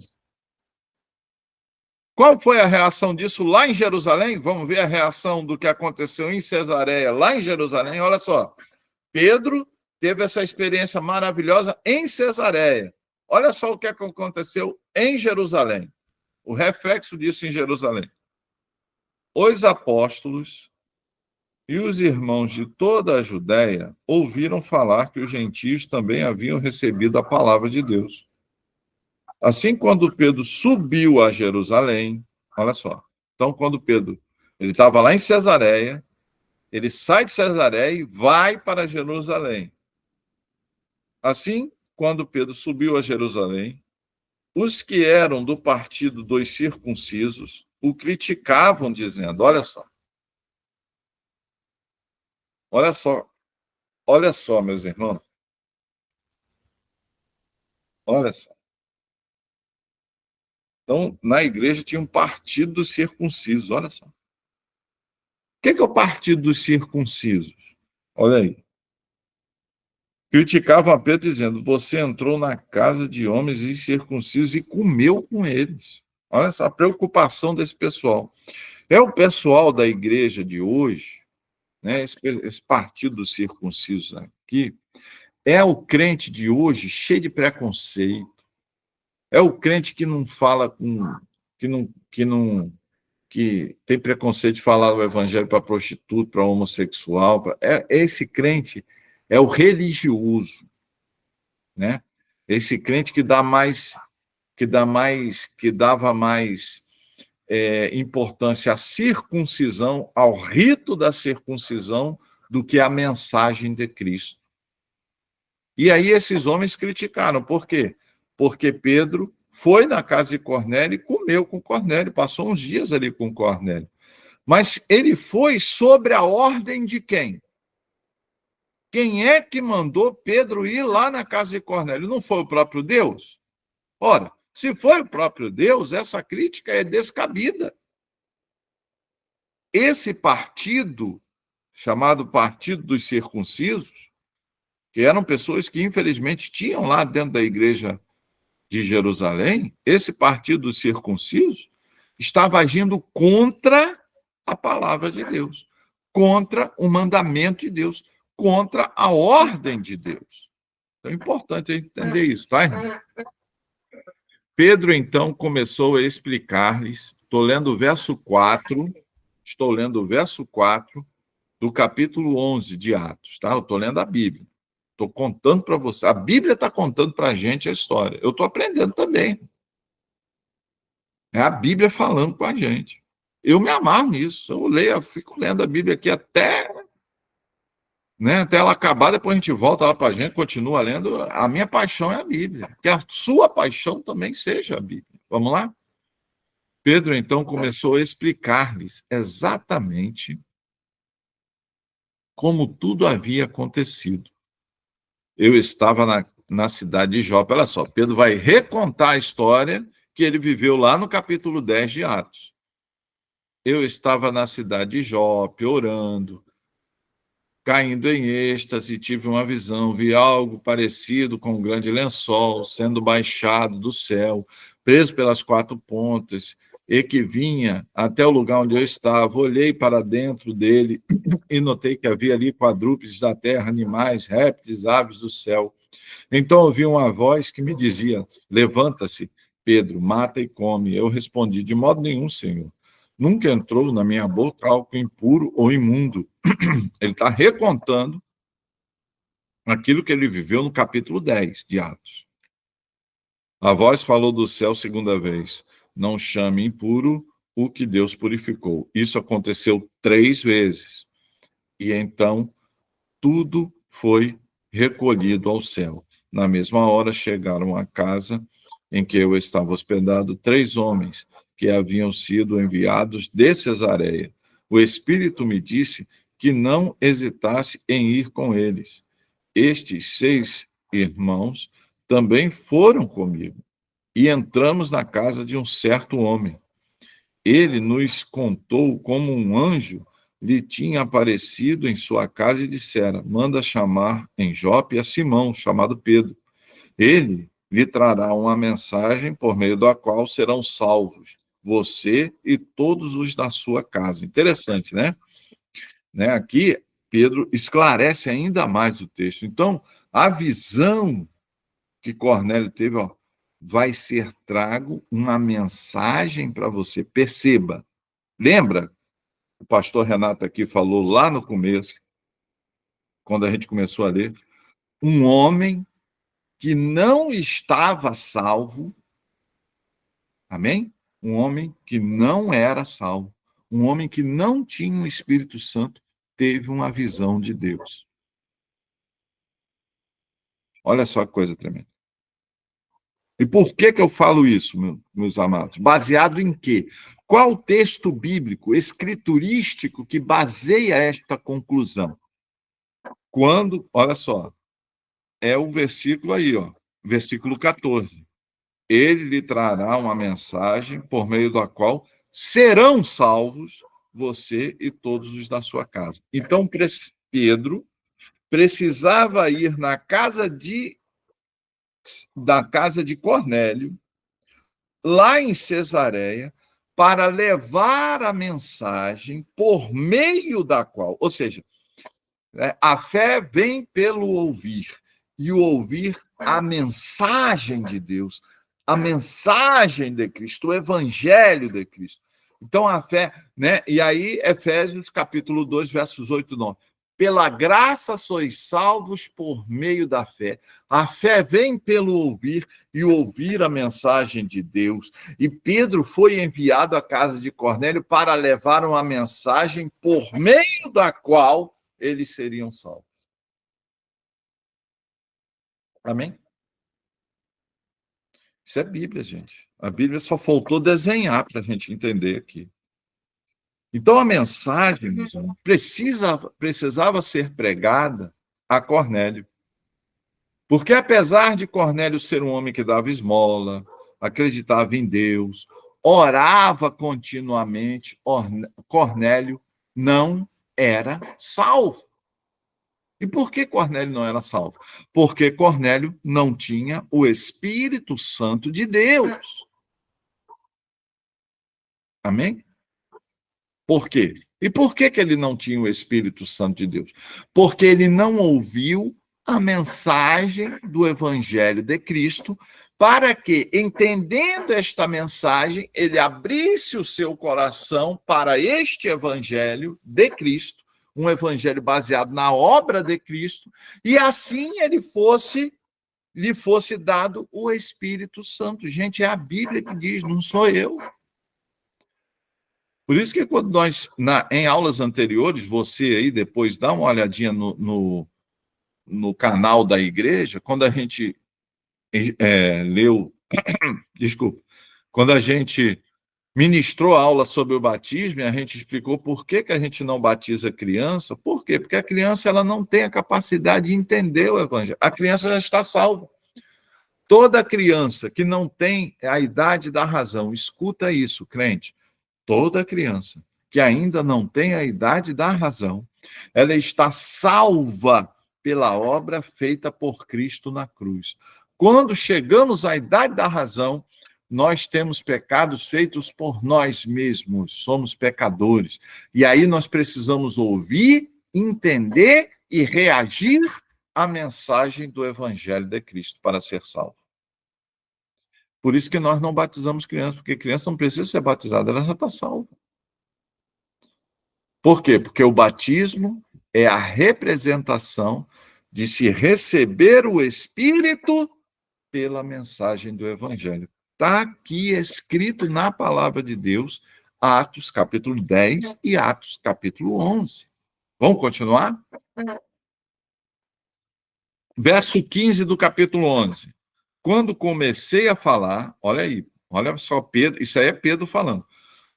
Qual foi a reação disso lá em Jerusalém? Vamos ver a reação do que aconteceu em Cesareia, lá em Jerusalém. Olha só, Pedro teve essa experiência maravilhosa em Cesareia. Olha só o que aconteceu em Jerusalém. O reflexo disso em Jerusalém. Os apóstolos e os irmãos de toda a Judéia ouviram falar que os gentios também haviam recebido a palavra de Deus. Assim, quando Pedro subiu a Jerusalém, olha só. Então, quando Pedro ele estava lá em Cesareia, ele sai de Cesareia e vai para Jerusalém. Assim, quando Pedro subiu a Jerusalém, os que eram do partido dos circuncisos o criticavam, dizendo: olha só, meus irmãos, olha só. Então, na igreja tinha um partido dos circuncisos, olha só. O que é o partido dos circuncisos? Olha aí. Criticavam a Pedro dizendo: você entrou na casa de homens incircuncisos e comeu com eles. Olha só a preocupação desse pessoal. É o pessoal da igreja de hoje, né, esse partido dos circuncisos aqui, é o crente de hoje cheio de preconceito. É o crente que não fala com. Que tem preconceito de falar o evangelho para prostituta, para homossexual. Esse crente é o religioso, né? Esse crente que dava mais importância à circuncisão, ao rito da circuncisão, do que à mensagem de Cristo. E aí esses homens criticaram. Por quê? Porque Pedro foi na casa de Cornélio e comeu com Cornélio, passou uns dias ali com Cornélio. Mas ele foi sobre a ordem de quem? Quem é que mandou Pedro ir lá na casa de Cornélio? Não foi o próprio Deus? Ora, se foi o próprio Deus, essa crítica é descabida. Esse partido, chamado Partido dos Circuncisos, que eram pessoas que, infelizmente, tinham lá dentro da igreja de Jerusalém, esse partido dos circuncisos estava agindo contra a palavra de Deus, contra o mandamento de Deus, contra a ordem de Deus. Então é importante entender isso, tá, irmão? Pedro, então, começou a explicar-lhes, estou lendo o verso 4 do capítulo 11 de Atos, tá? Eu estou lendo a Bíblia. Estou contando para você. A Bíblia está contando para a gente a história. Eu estou aprendendo também. É a Bíblia falando com a gente. Eu me amarro nisso. Eu fico lendo a Bíblia aqui até ela acabar, depois a gente volta lá para a gente, continua lendo. A minha paixão é a Bíblia. Que a sua paixão também seja a Bíblia. Vamos lá? Pedro, então, começou a explicar-lhes exatamente como tudo havia acontecido. Eu estava na cidade de Jope. Olha só, Pedro vai recontar a história que ele viveu lá no capítulo 10 de Atos. Eu estava na cidade de Jope, orando, caindo em êxtase, tive uma visão, vi algo parecido com um grande lençol sendo baixado do céu, preso pelas quatro pontas, e que vinha até o lugar onde eu estava. Olhei para dentro dele e notei que havia ali quadrúpedes da terra, animais, répteis, aves do céu. Então ouvi uma voz que me dizia: levanta-se, Pedro, mata e come. Eu respondi: de modo nenhum, Senhor. Nunca entrou na minha boca algo impuro ou imundo. Ele está recontando aquilo que ele viveu no capítulo 10 de Atos. A voz falou do céu segunda vez: não chame impuro o que Deus purificou. Isso aconteceu 3 vezes. E então tudo foi recolhido ao céu. Na mesma hora chegaram à casa em que eu estava hospedado 3 homens que haviam sido enviados de Cesareia. O Espírito me disse que não hesitasse em ir com eles. Estes 6 irmãos também foram comigo, e entramos na casa de um certo homem. Ele nos contou como um anjo lhe tinha aparecido em sua casa e dissera: manda chamar em Jope a Simão, chamado Pedro. Ele lhe trará uma mensagem por meio da qual serão salvos você e todos os da sua casa. Interessante, né? Aqui, Pedro esclarece ainda mais o texto. Então, a visão que Cornélio teve, vai ser trago uma mensagem para você. Perceba, lembra? O pastor Renato aqui falou lá no começo, quando a gente começou a ler, um homem que não estava salvo, amém? Um homem que não era salvo, um homem que não tinha o Espírito Santo, teve uma visão de Deus. Olha só que coisa tremenda. E por que eu falo isso, meus amados? Baseado em quê? Qual o texto bíblico, escriturístico, que baseia esta conclusão? Quando, olha só, é o versículo aí, versículo 14. Ele lhe trará uma mensagem por meio da qual serão salvos você e todos os da sua casa. Então, Pedro precisava ir da casa de Cornélio, lá em Cesareia, para levar a mensagem por meio da qual, ou seja, a fé vem pelo ouvir, e o ouvir a mensagem de Deus, a mensagem de Cristo, o evangelho de Cristo. Então, a fé, E aí, Efésios, capítulo 2, versos 8 e 9. Pela graça sois salvos por meio da fé. A fé vem pelo ouvir, e ouvir a mensagem de Deus. E Pedro foi enviado à casa de Cornélio para levar uma mensagem por meio da qual eles seriam salvos. Amém? Isso é Bíblia, gente. A Bíblia só faltou desenhar para a gente entender aqui. Então, a mensagem precisava ser pregada a Cornélio. Porque, apesar de Cornélio ser um homem que dava esmola, acreditava em Deus, orava continuamente, Cornélio não era salvo. E por que Cornélio não era salvo? Porque Cornélio não tinha o Espírito Santo de Deus. Amém? Por quê? E por que ele não tinha o Espírito Santo de Deus? Porque ele não ouviu a mensagem do Evangelho de Cristo, para que, entendendo esta mensagem, ele abrisse o seu coração para este Evangelho de Cristo, um evangelho baseado na obra de Cristo, e assim lhe fosse dado o Espírito Santo. Gente, é a Bíblia que diz, não sou eu. Por isso que quando nós, em aulas anteriores, você aí depois dá uma olhadinha no canal da igreja, quando a gente leu, desculpa, quando a gente ministrou a aula sobre o batismo, e a gente explicou por que a gente não batiza criança. Por quê? Porque a criança ela não tem a capacidade de entender o evangelho. A criança já está salva. Toda criança que não tem a idade da razão, escuta isso, crente, toda criança que ainda não tem a idade da razão, ela está salva pela obra feita por Cristo na cruz. Quando chegamos à idade da razão, nós temos pecados feitos por nós mesmos, somos pecadores. E aí nós precisamos ouvir, entender e reagir à mensagem do Evangelho de Cristo para ser salvo. Por isso que nós não batizamos crianças, porque criança não precisa ser batizada, ela já está salva. Por quê? Porque o batismo é a representação de se receber o Espírito pela mensagem do Evangelho. Está aqui escrito na palavra de Deus, Atos capítulo 10 e Atos capítulo 11. Vamos continuar? Verso 15 do capítulo 11. Quando comecei a falar, olha aí, olha só, Pedro, isso aí é Pedro falando.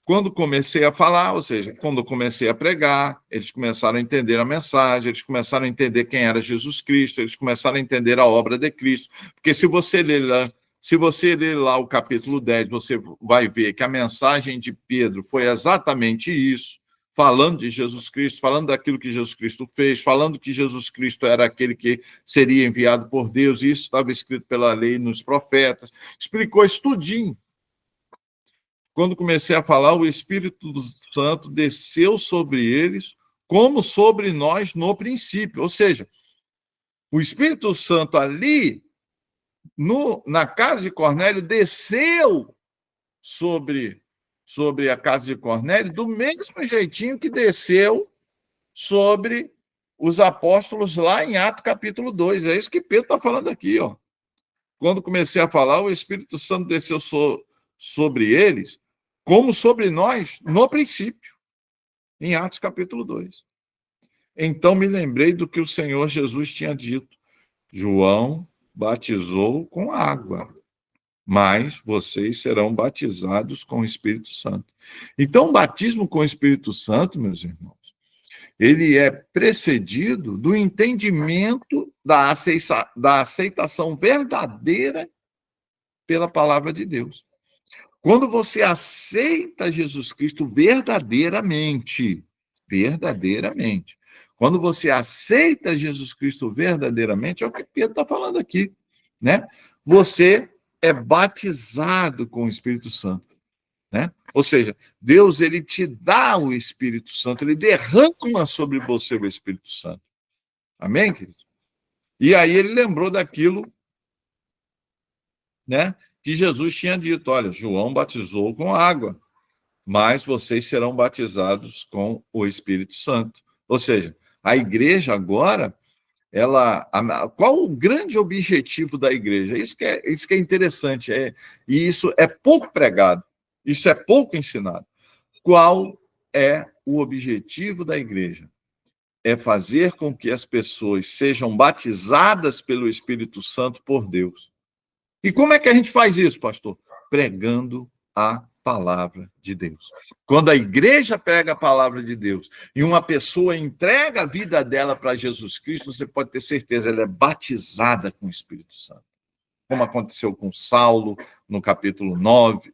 Quando comecei a falar, ou seja, quando comecei a pregar, eles começaram a entender a mensagem, eles começaram a entender quem era Jesus Cristo, eles começaram a entender a obra de Cristo. Porque se você ler lá o capítulo 10, você vai ver que a mensagem de Pedro foi exatamente isso, falando de Jesus Cristo, falando daquilo que Jesus Cristo fez, falando que Jesus Cristo era aquele que seria enviado por Deus, e isso estava escrito pela lei nos profetas. Explicou isso tudinho. Quando comecei a falar, o Espírito Santo desceu sobre eles, como sobre nós no princípio. Ou seja, o Espírito Santo ali, na casa de Cornélio, desceu sobre a casa de Cornélio, do mesmo jeitinho que desceu sobre os apóstolos lá em Atos capítulo 2. É isso que Pedro está falando aqui. Ó. Quando comecei a falar, o Espírito Santo desceu sobre eles, como sobre nós no princípio, em Atos capítulo 2. Então me lembrei do que o Senhor Jesus tinha dito. João batizou com água, mas vocês serão batizados com o Espírito Santo. Então, o batismo com o Espírito Santo, meus irmãos, ele é precedido do entendimento da aceitação verdadeira pela palavra de Deus. Quando você aceita Jesus Cristo verdadeiramente, quando você aceita Jesus Cristo verdadeiramente, é o que Pedro está falando aqui, né? Você é batizado com o Espírito Santo, né? Ou seja, Deus ele te dá o Espírito Santo, ele derrama sobre você o Espírito Santo. Amém, querido? E aí ele lembrou daquilo, né, que Jesus tinha dito, olha, João batizou com água, mas vocês serão batizados com o Espírito Santo. Ou seja, a igreja agora, qual o grande objetivo da igreja? Isso que é interessante, e isso é pouco pregado, isso é pouco ensinado. Qual é o objetivo da igreja? É fazer com que as pessoas sejam batizadas pelo Espírito Santo por Deus. E como é que a gente faz isso, pastor? Pregando a palavra de Deus. Quando a igreja prega a palavra de Deus e uma pessoa entrega a vida dela para Jesus Cristo, você pode ter certeza, ela é batizada com o Espírito Santo. Como aconteceu com Saulo, no capítulo 9,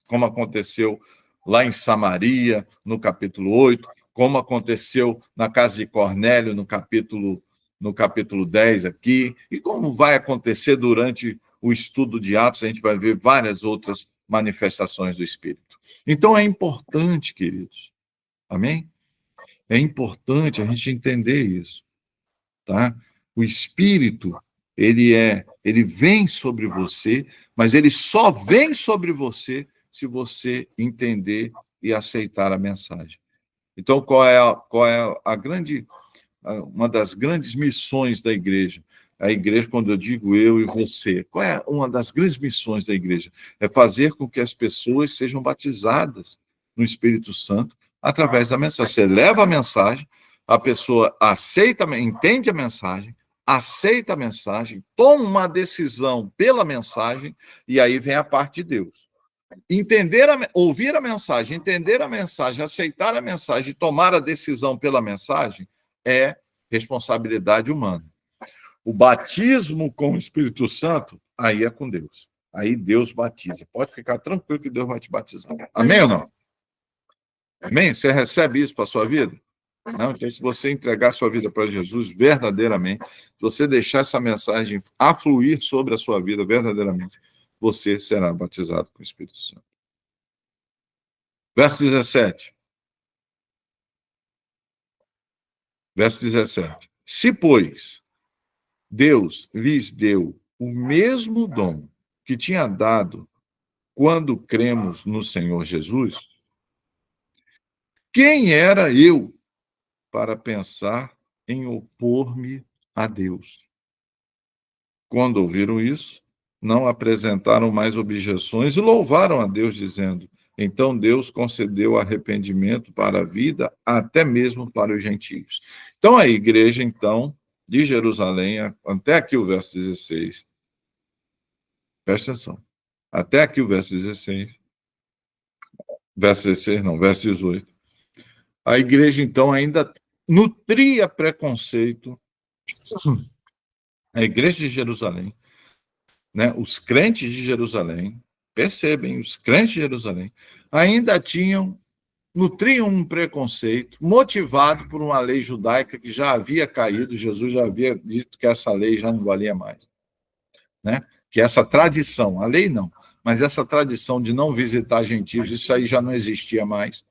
como aconteceu lá em Samaria, no capítulo 8, como aconteceu na casa de Cornélio, no capítulo 10 aqui, e como vai acontecer durante o estudo de Atos, a gente vai ver várias outras manifestações do Espírito. Então é importante, queridos, amém? É importante a gente entender isso, tá? O Espírito, ele vem sobre você, mas ele só vem sobre você se você entender e aceitar a mensagem. Então, qual é uma das grandes missões da igreja? A igreja, quando eu digo eu e você, qual é uma das grandes missões da igreja? É fazer com que as pessoas sejam batizadas no Espírito Santo através da mensagem. Você leva a mensagem, a pessoa aceita, entende a mensagem, aceita a mensagem, toma uma decisão pela mensagem, e aí vem a parte de Deus. Ouvir a mensagem, entender a mensagem, aceitar a mensagem e tomar a decisão pela mensagem é responsabilidade humana. O batismo com o Espírito Santo, aí é com Deus. Aí Deus batiza. Pode ficar tranquilo que Deus vai te batizar. Amém ou não? Amém? Você recebe isso para a sua vida? Não? Então, se você entregar sua vida para Jesus verdadeiramente, se você deixar essa mensagem afluir sobre a sua vida verdadeiramente, você será batizado com o Espírito Santo. Verso 17. Verso 17. Se, pois, Deus lhes deu o mesmo dom que tinha dado quando cremos no Senhor Jesus, quem era eu para pensar em opor-me a Deus? Quando ouviram isso, não apresentaram mais objeções e louvaram a Deus, dizendo: então Deus concedeu arrependimento para a vida, até mesmo para os gentios. Então a igreja, então, de Jerusalém, até aqui o verso 16, presta atenção, até aqui o verso 16, Verso 16, não, verso 18. A igreja, então, ainda nutria preconceito. A igreja de Jerusalém, né, os crentes de Jerusalém, percebem, os crentes de Jerusalém ainda nutriam um preconceito motivado por uma lei judaica que já havia caído, Jesus já havia dito que essa lei já não valia mais, né? Que essa tradição, a lei não, mas essa tradição de não visitar gentios, isso aí já não existia mais,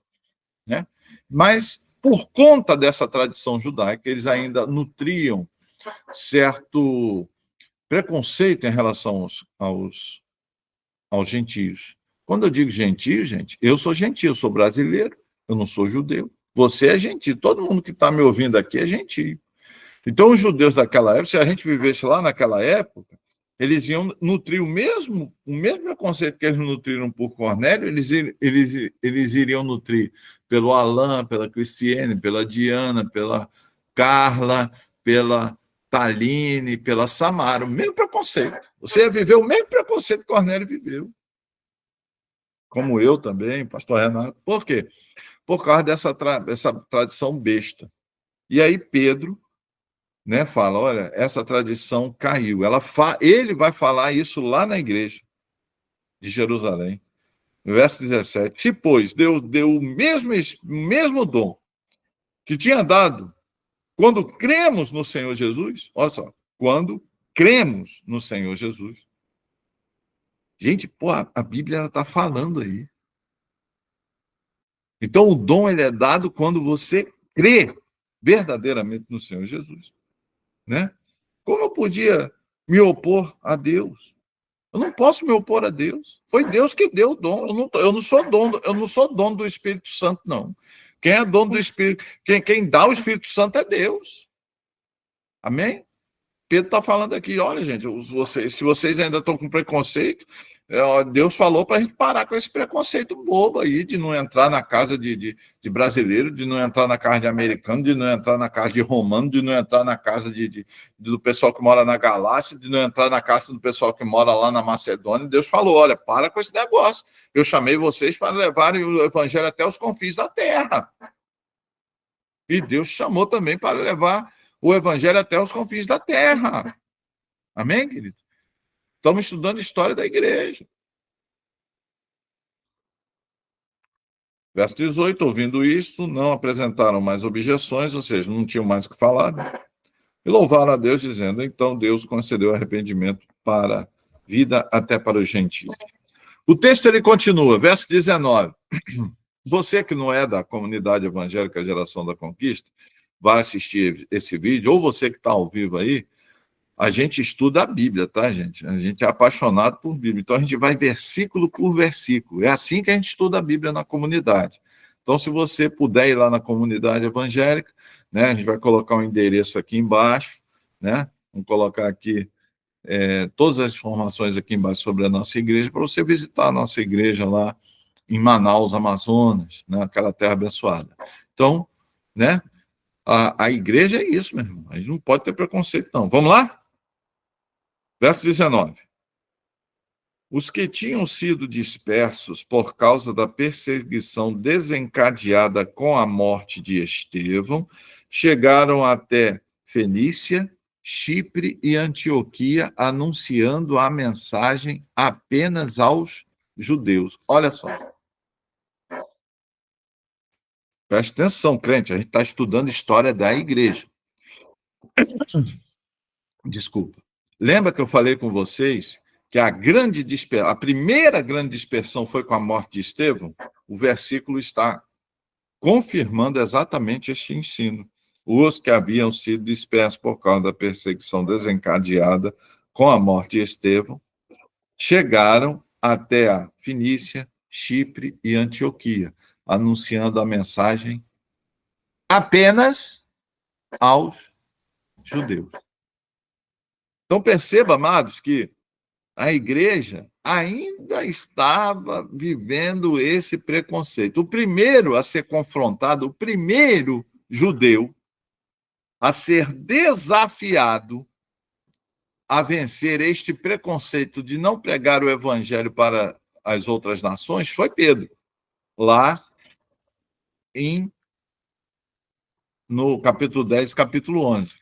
né? Mas por conta dessa tradição judaica, eles ainda nutriam certo preconceito em relação aos gentios. Quando eu digo gentio, gente, eu sou gentio, sou brasileiro, eu não sou judeu. Você é gentio, todo mundo que está me ouvindo aqui é gentio. Então, os judeus daquela época, se a gente vivesse lá naquela época, eles iam nutrir o mesmo preconceito que eles nutriram por Cornélio, eles iriam nutrir pelo Alain, pela Cristiane, pela Diana, pela Carla, pela Taline, pela Samara, o mesmo preconceito. Você ia viver o mesmo preconceito que Cornélio viveu. Como eu também, pastor Renato. Por quê? Por causa dessa tradição besta. E aí Pedro, né, fala, olha, essa tradição caiu. Ele vai falar isso lá na igreja de Jerusalém. No verso 17. Se, pois, Deus deu o mesmo dom que tinha dado quando cremos no Senhor Jesus, olha só, quando cremos no Senhor Jesus. Gente, pô, a Bíblia está falando aí. Então, o dom ele é dado quando você crê verdadeiramente no Senhor Jesus, né? Como eu podia me opor a Deus? Eu não posso me opor a Deus. Foi Deus que deu o dom. Eu não sou dono do Espírito Santo, não. Quem é dono do Espírito, quem dá o Espírito Santo é Deus. Amém? Pedro está falando aqui, olha, gente, se vocês ainda estão com preconceito, Deus falou para a gente parar com esse preconceito bobo aí de não entrar na casa de brasileiro, de não entrar na casa de americano, de não entrar na casa de romano, de não entrar na casa do pessoal que mora na Galácia, de não entrar na casa do pessoal que mora lá na Macedônia. Deus falou, olha, para com esse negócio. Eu chamei vocês para levarem o evangelho até os confins da terra. E Deus chamou também para levar o evangelho até os confins da terra. Amém, querido? Estamos estudando a história da igreja. Verso 18, ouvindo isto, não apresentaram mais objeções, ou seja, não tinham mais o que falar, né? E louvaram a Deus, dizendo, então Deus concedeu arrependimento para a vida até para os gentios. O texto ele continua, verso 19. Você que não é da comunidade evangélica Geração da Conquista, vai assistir esse vídeo, ou você que está ao vivo aí, a gente estuda a Bíblia, tá, gente? A gente é apaixonado por Bíblia. Então, a gente vai versículo por versículo. É assim que a gente estuda a Bíblia na comunidade. Então, se você puder ir lá na comunidade evangélica, né, a gente vai colocar um endereço aqui embaixo, né? Vamos colocar aqui todas as informações aqui embaixo sobre a nossa igreja, para você visitar a nossa igreja lá em Manaus, Amazonas, né, aquela terra abençoada. Então, né, a igreja é isso, meu irmão. A gente não pode ter preconceito, não. Vamos lá? Verso 19. Os que tinham sido dispersos por causa da perseguição desencadeada com a morte de Estevão chegaram até Fenícia, Chipre e Antioquia, anunciando a mensagem apenas aos judeus. Olha só. Preste atenção, crente, a gente está estudando história da igreja. Desculpa. Lembra que eu falei com vocês que a primeira grande dispersão foi com a morte de Estevão? O versículo está confirmando exatamente este ensino. Os que haviam sido dispersos por causa da perseguição desencadeada com a morte de Estevão chegaram até a Fenícia, Chipre e Antioquia, anunciando a mensagem apenas aos judeus. Então perceba, amados, que a igreja ainda estava vivendo esse preconceito. O primeiro a ser confrontado, o primeiro judeu a ser desafiado a vencer este preconceito de não pregar o evangelho para as outras nações foi Pedro. lá no capítulo 10, capítulo 11.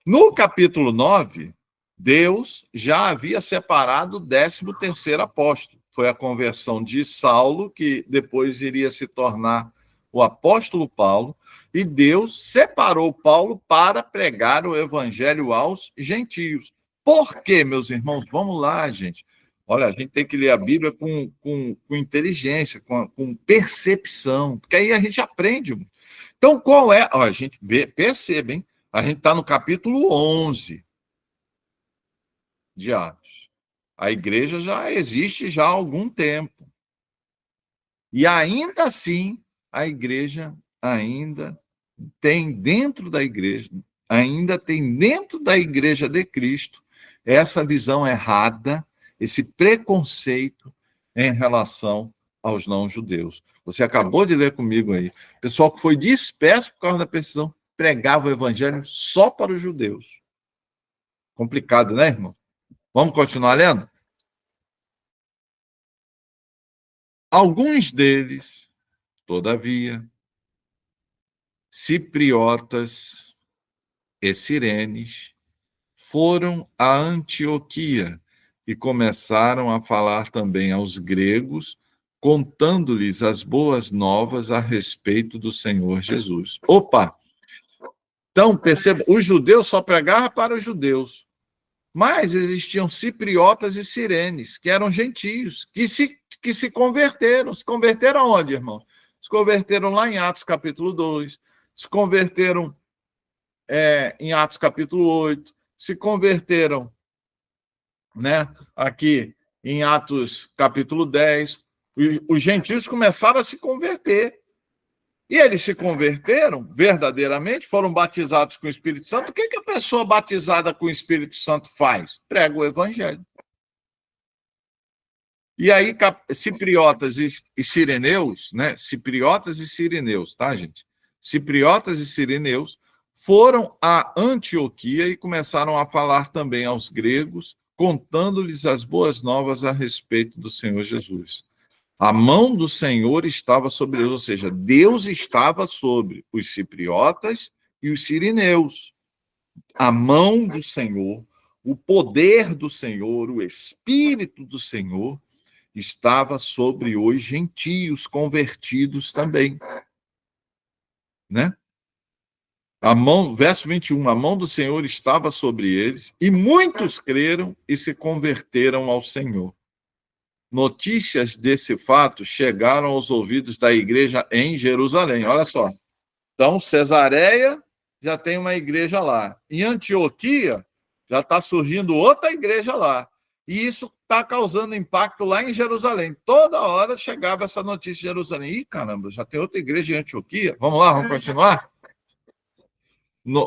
No capítulo 9, Deus já havia separado o 13º apóstolo. Foi a conversão de Saulo, que depois iria se tornar o apóstolo Paulo, e Deus separou Paulo para pregar o evangelho aos gentios. Por quê, meus irmãos? Vamos lá, gente. Olha, a gente tem que ler a Bíblia com inteligência, com percepção, porque aí a gente aprende. Então, qual é? Ó, a gente vê, percebe, hein? A gente está no capítulo 11 de Atos. A igreja já existe já há algum tempo. E ainda assim, a igreja ainda tem dentro da igreja, ainda tem dentro da igreja de Cristo, essa visão errada, esse preconceito em relação aos não-judeus. Você acabou de ler comigo aí. Pessoal que foi disperso por causa da perseguição, pregava o evangelho só para os judeus. Complicado, né, irmão? Vamos continuar lendo? Alguns deles, todavia, cipriotas e sirenes, foram a Antioquia e começaram a falar também aos gregos, contando-lhes as boas novas a respeito do Senhor Jesus. Opa! Então, perceba, os judeus só pregavam para os judeus. Mas existiam cipriotas e sirenes, que eram gentios, que se converteram. Se converteram aonde, irmão? Se converteram lá em Atos capítulo 2, se converteram em Atos capítulo 8, se converteram, né, aqui em Atos capítulo 10. Os gentios começaram a se converter. E eles se converteram verdadeiramente, foram batizados com o Espírito Santo. O que a pessoa batizada com o Espírito Santo faz? Prega o evangelho. E aí, cipriotas e sireneus, né? Cipriotas e sireneus, tá, gente? Cipriotas e sireneus foram a Antioquia e começaram a falar também aos gregos, contando-lhes as boas novas a respeito do Senhor Jesus. A mão do Senhor estava sobre eles, ou seja, Deus estava sobre os cipriotas e os sirineus. A mão do Senhor, o poder do Senhor, o Espírito do Senhor estava sobre os gentios convertidos também. Né? Verso 21, a mão do Senhor estava sobre eles, e muitos creram e se converteram ao Senhor. Notícias desse fato chegaram aos ouvidos da igreja em Jerusalém. Olha só. Então, Cesareia já tem uma igreja lá. Em Antioquia, já está surgindo outra igreja lá. E isso está causando impacto lá em Jerusalém. Toda hora chegava essa notícia de Jerusalém. Ih, caramba, já tem outra igreja em Antioquia? Vamos lá, vamos continuar?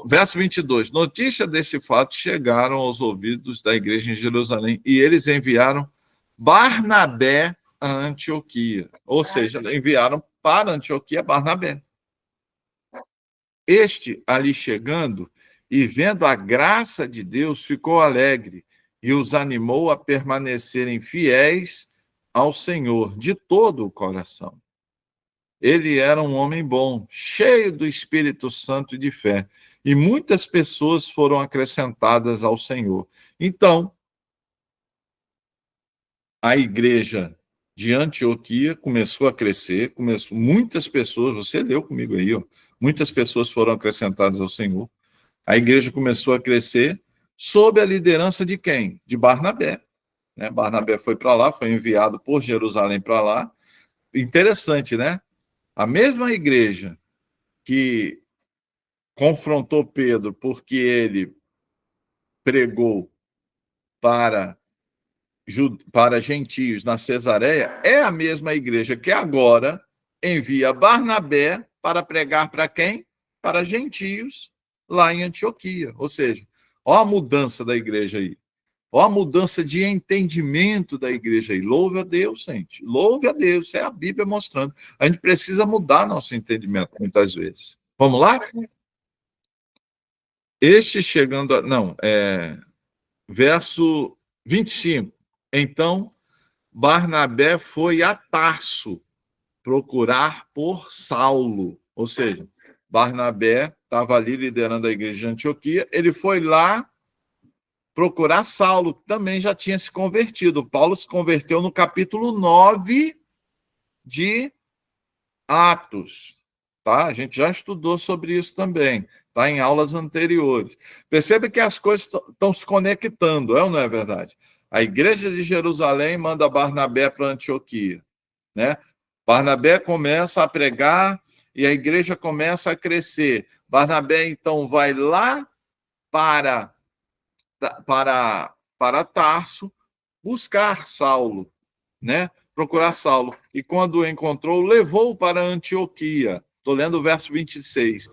Verso 22. Notícia desse fato chegaram aos ouvidos da igreja em Jerusalém e eles enviaram Barnabé a Antioquia. Ou seja, enviaram para Antioquia Barnabé. Este, ali chegando e vendo a graça de Deus, ficou alegre e os animou a permanecerem fiéis ao Senhor de todo o coração. Ele era um homem bom, cheio do Espírito Santo e de fé, e muitas pessoas foram acrescentadas ao Senhor. Então, a igreja de Antioquia começou a crescer, muitas pessoas, você leu comigo aí, ó, muitas pessoas foram acrescentadas ao Senhor. A igreja começou a crescer sob a liderança de quem? De Barnabé. Né? Barnabé foi para lá, foi enviado por Jerusalém para lá. Interessante, né? A mesma igreja que confrontou Pedro porque ele pregou para gentios na Cesareia, é a mesma igreja que agora envia Barnabé para pregar para quem? Para gentios lá em Antioquia. Ou seja, ó a mudança da igreja aí. Ó a mudança de entendimento da igreja aí. Louve a Deus, gente. Louve a Deus. Isso é a Bíblia mostrando. A gente precisa mudar nosso entendimento muitas vezes. Vamos lá? Este chegando a... Não, verso 25. Então, Barnabé foi a Tarso procurar por Saulo. Ou seja, Barnabé estava ali liderando a igreja de Antioquia, ele foi lá procurar Saulo, que também já tinha se convertido. Paulo se converteu no capítulo 9 de Atos. Tá? A gente já estudou sobre isso também, tá? Em aulas anteriores. Perceba que as coisas estão se conectando, é ou não é verdade? A igreja de Jerusalém manda Barnabé para Antioquia, né? Barnabé começa a pregar e a igreja começa a crescer. Barnabé, então, vai lá para, para Tarso buscar Saulo, né? Procurar Saulo. E quando o encontrou, levou-o para Antioquia. Estou lendo o verso 26.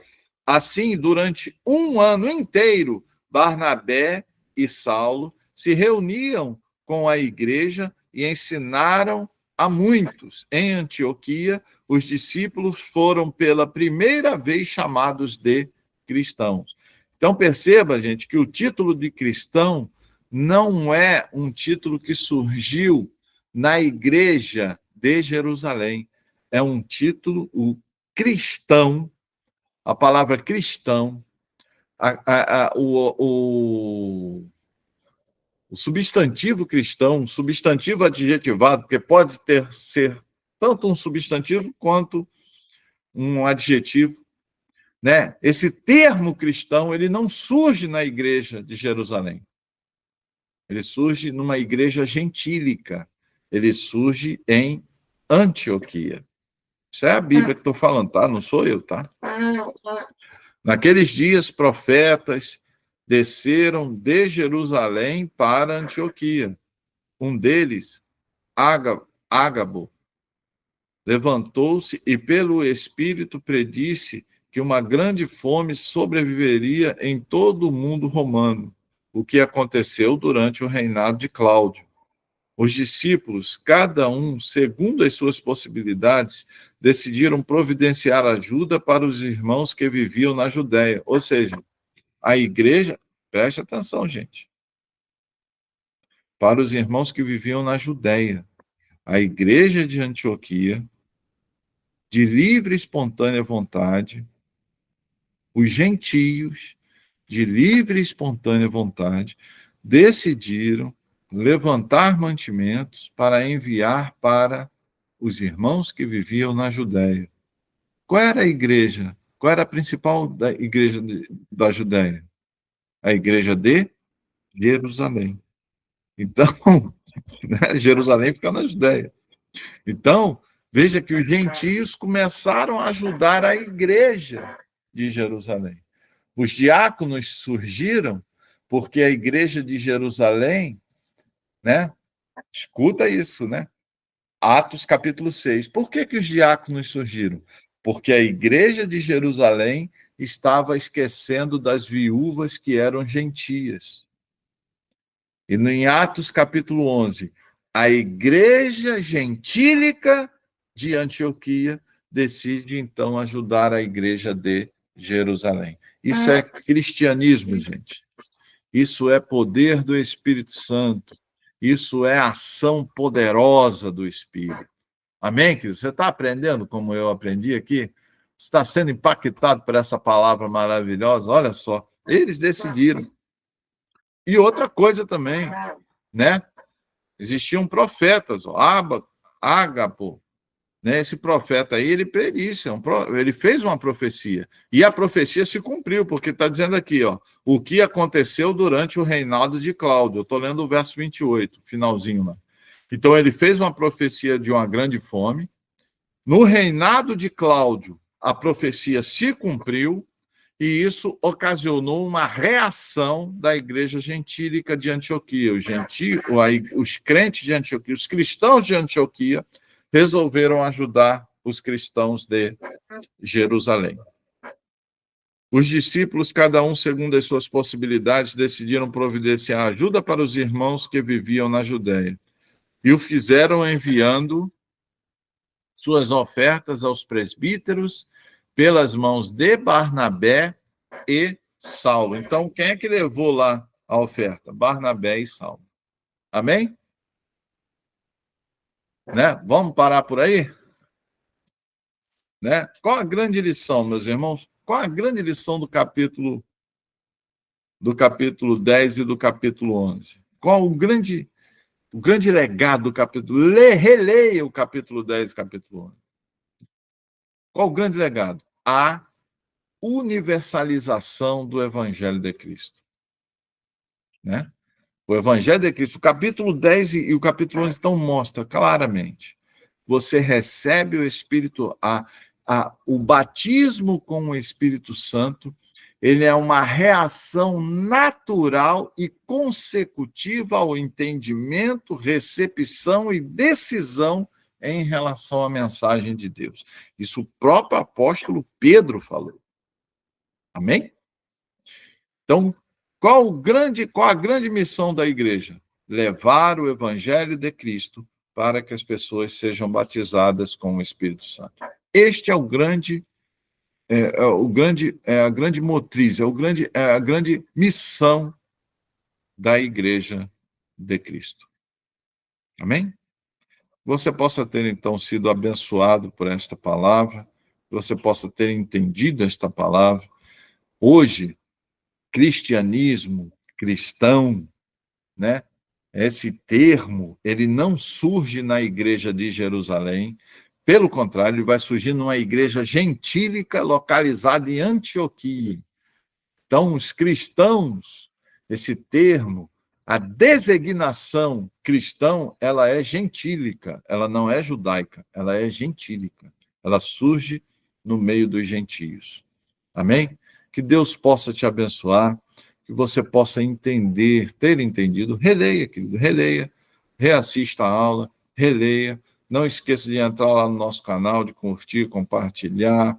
Assim, durante um ano inteiro, Barnabé e Saulo se reuniam com a igreja e ensinaram a muitos. Em Antioquia, os discípulos foram pela primeira vez chamados de cristãos. Então, perceba, gente, que o título de cristão não é um título que surgiu na igreja de Jerusalém. É um título, o cristão, a palavra cristão, o substantivo cristão, um substantivo adjetivado, porque pode ser tanto um substantivo quanto um adjetivo, né? Esse termo cristão, ele não surge na igreja de Jerusalém. Ele surge numa igreja gentílica. Ele surge em Antioquia. Isso é a Bíblia que estou falando, tá? Não sou eu, tá? Naqueles dias, profetas desceram de Jerusalém para Antioquia. Um deles, Ágabo, levantou-se e, pelo Espírito, predisse que uma grande fome sobreviveria em todo o mundo romano, o que aconteceu durante o reinado de Cláudio. Os discípulos, cada um segundo as suas possibilidades, decidiram providenciar ajuda para os irmãos que viviam na Judéia. Ou seja, a igreja, preste atenção, gente, para os irmãos que viviam na Judéia. A igreja de Antioquia, de livre e espontânea vontade, os gentios, de livre e espontânea vontade, decidiram levantar mantimentos para enviar para os irmãos que viviam na Judéia. Qual era a igreja? Qual era a principal da igreja da Judéia? A igreja de Jerusalém. Então, né, Jerusalém fica na Judéia. Então, veja que os gentios começaram a ajudar a igreja de Jerusalém. Os diáconos surgiram porque a igreja de Jerusalém, né? Escuta isso, né? Atos capítulo 6. Por que os diáconos surgiram? Porque a igreja de Jerusalém estava esquecendo das viúvas que eram gentias. E em Atos capítulo 11, a igreja gentílica de Antioquia decide então ajudar a igreja de Jerusalém. Isso é cristianismo, gente. Isso é poder do Espírito Santo. Isso é ação poderosa do Espírito. Amém, querido? Você está aprendendo como eu aprendi aqui? Está sendo impactado por essa palavra maravilhosa? Olha só, eles decidiram. E outra coisa também, né? Existiam profetas, Ágabo, né? Esse profeta aí, ele predisse, ele fez uma profecia. E a profecia se cumpriu, porque está dizendo aqui, ó, o que aconteceu durante o reinado de Cláudio. Eu estou lendo o verso 28, finalzinho lá. Então, ele fez uma profecia de uma grande fome. No reinado de Cláudio, a profecia se cumpriu, e isso ocasionou uma reação da igreja gentílica de Antioquia. Os crentes de Antioquia, os cristãos de Antioquia, resolveram ajudar os cristãos de Jerusalém. Os discípulos, cada um segundo as suas possibilidades, decidiram providenciar ajuda para os irmãos que viviam na Judéia. E o fizeram enviando suas ofertas aos presbíteros pelas mãos de Barnabé e Saulo. Então, quem é que levou lá a oferta? Barnabé e Saulo. Amém? Né? Vamos parar por aí? né? Qual a grande lição, meus irmãos? Qual a grande lição do capítulo 10 e do capítulo 11? Qual o grande legado do capítulo? Releia o capítulo 10 e capítulo 11. Qual o grande legado? A universalização do Evangelho de Cristo. Né? O Evangelho de Cristo, o capítulo 10 e o capítulo 11 então mostra claramente. Você recebe o Espírito, o batismo com o Espírito Santo, ele é uma reação natural e consecutiva ao entendimento, recepção e decisão em relação à mensagem de Deus. Isso o próprio apóstolo Pedro falou. Amém? Então, qual a grande missão da igreja? Levar o evangelho de Cristo para que as pessoas sejam batizadas com o Espírito Santo. Este é a grande motriz, a grande missão da igreja de Cristo. Amém? Você possa ter, então, sido abençoado por esta palavra, você possa ter entendido esta palavra. Hoje, cristianismo, cristão, né? Esse termo, ele não surge na igreja de Jerusalém, pelo contrário, ele vai surgir numa igreja gentílica localizada em Antioquia. Então, os cristãos, esse termo, a designação cristão, ela é gentílica, ela não é judaica, ela é gentílica. Ela surge no meio dos gentios. Amém? Que Deus possa te abençoar, que você possa entender, ter entendido. Releia, querido, releia, reassista a aula, releia. Não esqueça de entrar lá no nosso canal, de curtir, compartilhar,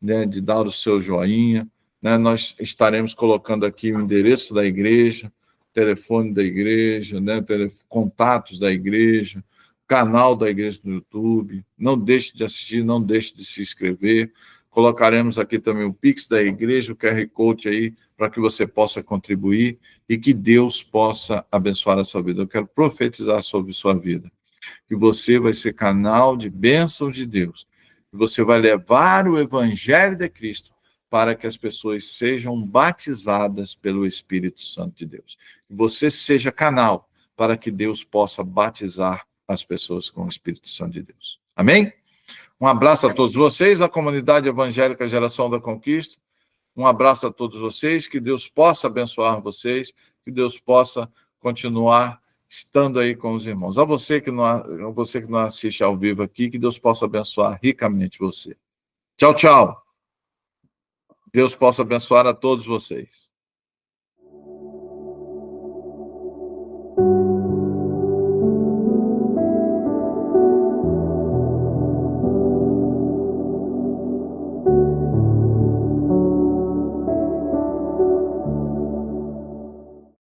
né, de dar o seu joinha. Né? Nós estaremos colocando aqui o endereço da igreja, telefone da igreja, né, contatos da igreja, canal da igreja no YouTube. Não deixe de assistir, não deixe de se inscrever. Colocaremos aqui também o Pix da igreja, o QR Code aí, para que você possa contribuir e que Deus possa abençoar a sua vida. Eu quero profetizar sobre sua vida, que você vai ser canal de bênçãos de Deus, que você vai levar o Evangelho de Cristo para que as pessoas sejam batizadas pelo Espírito Santo de Deus. Que você seja canal para que Deus possa batizar as pessoas com o Espírito Santo de Deus. Amém? Um abraço a todos vocês, a comunidade evangélica Geração da Conquista. Um abraço a todos vocês, que Deus possa abençoar vocês, que Deus possa continuar estando aí com os irmãos. A você que não assiste ao vivo aqui, que Deus possa abençoar ricamente você. Tchau, tchau. Deus possa abençoar a todos vocês.